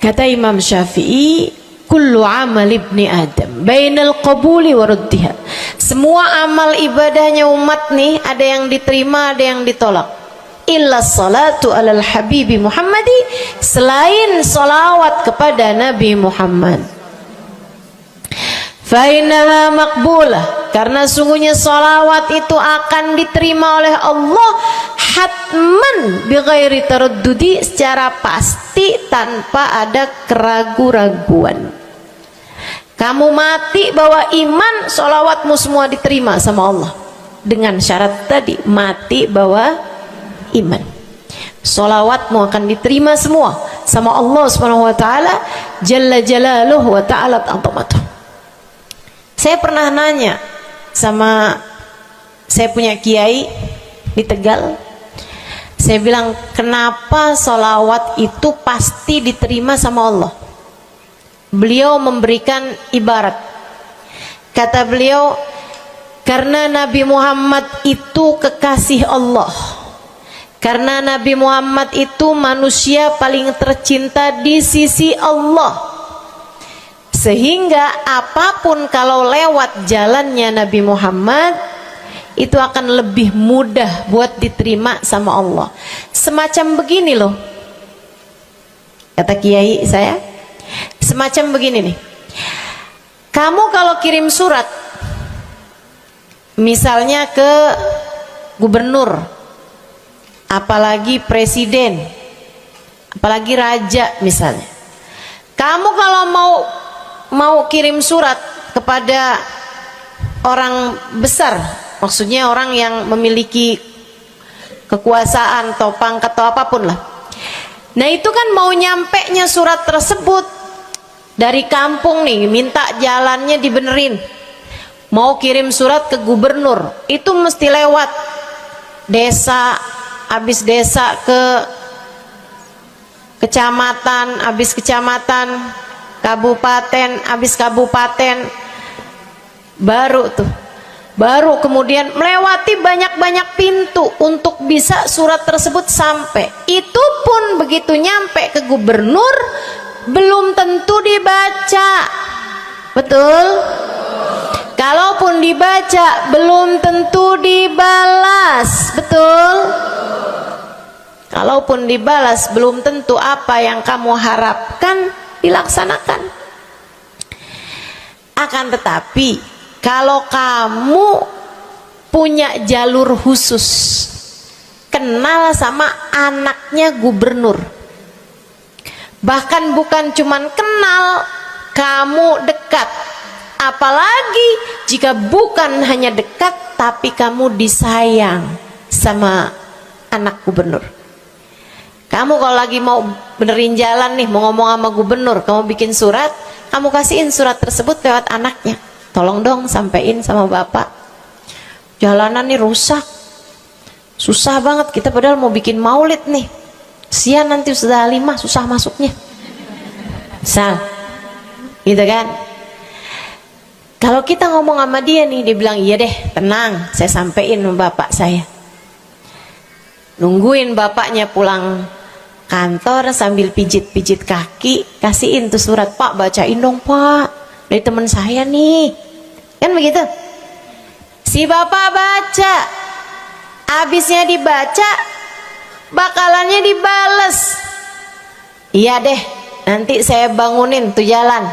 Kata Imam Syafi'i, kullu amal ibni adam bainal qabuli wa raddiha. Semua amal ibadahnya umat nih ada yang diterima, ada yang ditolak. Illa salatu alal habibi Muhammadi, selain salawat kepada Nabi Muhammad. Fa innaha maqbulah, karena sungguhnya salawat itu akan diterima oleh Allah hatman bighairi taraddudi, secara pasti tanpa ada keraguan-raguan. Kamu mati bawa iman, salawatmu semua diterima sama Allah. Dengan syarat tadi, mati bawa iman, salawatmu akan diterima semua sama Allah Subhanahu wa taala jalla jalaluhu wa ta'ala azamatuh. Saya pernah nanya sama, saya punya kiai di Tegal, saya bilang kenapa sholawat itu pasti diterima sama Allah. Beliau memberikan ibarat, kata beliau, karena Nabi Muhammad itu kekasih Allah, karena Nabi Muhammad itu manusia paling tercinta di sisi Allah, sehingga apapun kalau lewat jalannya Nabi Muhammad itu akan lebih mudah buat diterima sama Allah. Semacam begini loh, kata kiai saya, semacam begini nih. Kamu kalau kirim surat misalnya ke gubernur, apalagi presiden, apalagi raja misalnya, kamu kalau mau kirim surat kepada orang besar, maksudnya orang yang memiliki kekuasaan atau pangkat atau apapun lah. Nah itu kan mau nyampe nya surat tersebut dari kampung nih, minta jalannya dibenerin, mau kirim surat ke gubernur, itu mesti lewat desa, habis desa ke kecamatan, habis kecamatan, kabupaten, habis kabupaten, baru kemudian melewati banyak-banyak pintu untuk bisa surat tersebut sampai. Itu pun begitu nyampe ke gubernur belum tentu dibaca, betul? Kalaupun dibaca belum tentu dibalas, betul? Kalaupun dibalas belum tentu apa yang kamu harapkan dilaksanakan. Akan tetapi kalau kamu punya jalur khusus, kenal sama anaknya gubernur, bahkan bukan cuman kenal, kamu dekat, apalagi jika bukan hanya dekat tapi kamu disayang sama anak gubernur. Kamu kalau lagi mau benerin jalan nih, mau ngomong sama gubernur, kamu bikin surat, kamu kasihin surat tersebut lewat anaknya, tolong dong sampein sama bapak, jalanan nih rusak, susah banget, kita padahal mau bikin maulid nih, sian nanti sudah 5 susah masuknya, misal gitu kan. Kalau kita ngomong sama dia nih, dia bilang iya deh, tenang, saya sampein sama bapak saya. Nungguin bapaknya pulang kantor sambil pijit-pijit kaki, kasihin tuh surat, Pak bacain dong Pak, dari teman saya nih, kan begitu. Si bapak baca, habisnya dibaca, bakalannya dibales, iya deh, nanti saya bangunin tuh jalan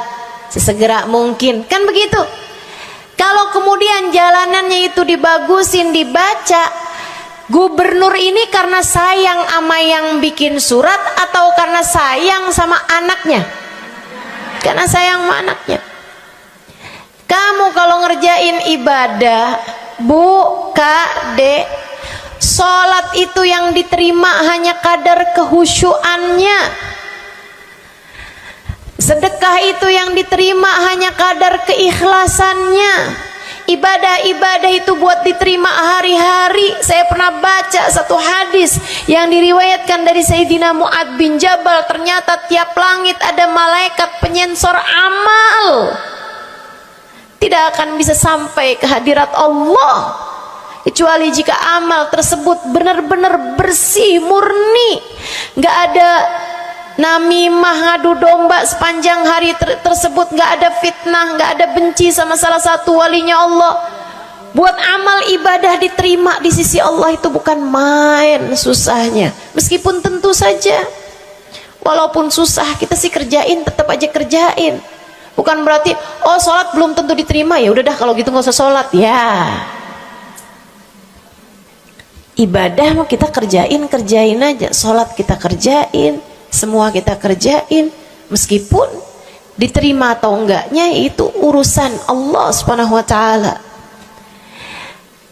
sesegera mungkin, kan begitu. Kalau kemudian jalanannya itu dibagusin, dibaca, gubernur ini karena sayang sama yang bikin surat atau karena sayang sama anaknya? Karena sayang sama anaknya. Kamu kalau ngerjain ibadah, Bu, Kak, Dek, sholat itu yang diterima hanya kadar kehusyuannya. Sedekah itu yang diterima hanya kadar keikhlasannya. Ibadah-ibadah itu buat diterima hari-hari. Saya pernah baca satu hadis yang diriwayatkan dari Sayyidina Mu'ad bin Jabal. Ternyata tiap langit ada malaikat penyensor amal, tidak akan bisa sampai ke hadirat Allah kecuali jika amal tersebut benar-benar bersih, murni, nggak ada namimah, ngadu domba sepanjang hari tersebut, nggak ada fitnah, nggak ada benci sama salah satu walinya Allah. Buat amal ibadah diterima di sisi Allah itu bukan main susahnya. Meskipun tentu saja walaupun susah, kita sih kerjain, tetap aja kerjain. Bukan berarti oh sholat belum tentu diterima, ya udah dah kalau gitu nggak usah sholat. Ya, ibadah mau kita kerjain aja, sholat kita kerjain, semua kita kerjain, meskipun diterima atau enggaknya itu urusan Allah Subhanahu wa ta'ala.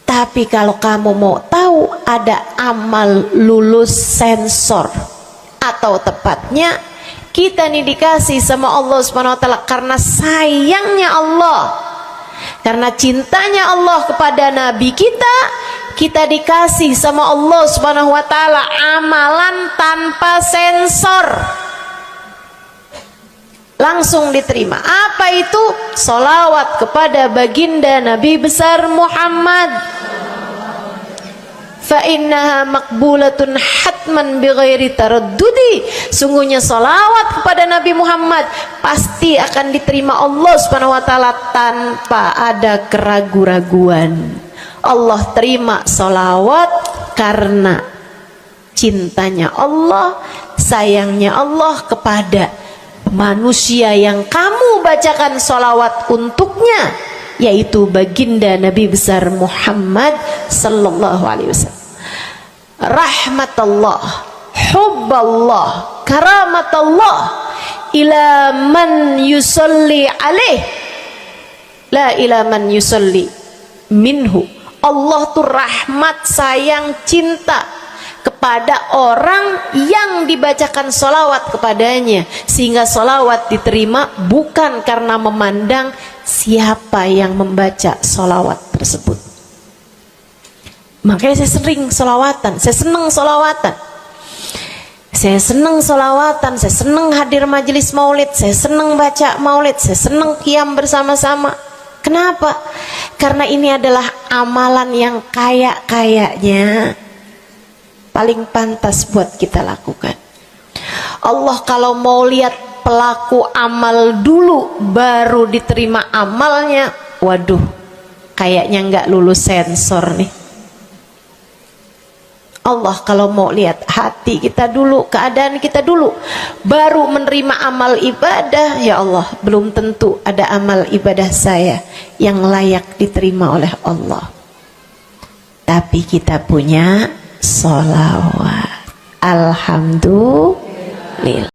Tapi kalau kamu mau tahu, ada amal lulus sensor, atau tepatnya kita nih dikasih sama Allah Subhanahu wa ta'ala karena sayangnya Allah, karena cintanya Allah kepada Nabi kita, kita dikasih sama Allah Subhanahu wa ta'ala amalan tanpa sensor, langsung diterima. Apa itu? Sholawat kepada baginda Nabi besar Muhammad. Fa innaha maqbulatun hatman bighairi taraddudi. Sungguhnya sholawat kepada Nabi Muhammad pasti akan diterima Allah Subhanahu wa ta'ala tanpa ada keraguan-raguan. Allah terima sholawat karena cintanya Allah, sayangnya Allah kepada manusia yang kamu bacakan sholawat untuknya, yaitu baginda Nabi besar Muhammad sallallahu alaihi wasallam. Rahmatullah, hubballah, karamatullah ila man yusalli alaih, la ila man yusalli minhu. Allah tuh rahmat, sayang, cinta kepada orang yang dibacakan sholawat kepadanya, sehingga sholawat diterima bukan karena memandang siapa yang membaca sholawat tersebut. Makanya saya sering sholawatan, saya senang sholawatan, saya senang sholawatan, saya senang hadir majelis maulid, saya senang baca maulid, saya senang qiyam bersama-sama. Kenapa? Karena ini adalah amalan yang kayaknya paling pantas buat kita lakukan. Allah kalau mau lihat pelaku amal dulu baru diterima amalnya, waduh, kayaknya nggak lulus sensor nih. Allah kalau mau lihat hati kita dulu, keadaan kita dulu, baru menerima amal ibadah, ya Allah, belum tentu ada amal ibadah saya yang layak diterima oleh Allah. Tapi kita punya sholawat. Alhamdulillah.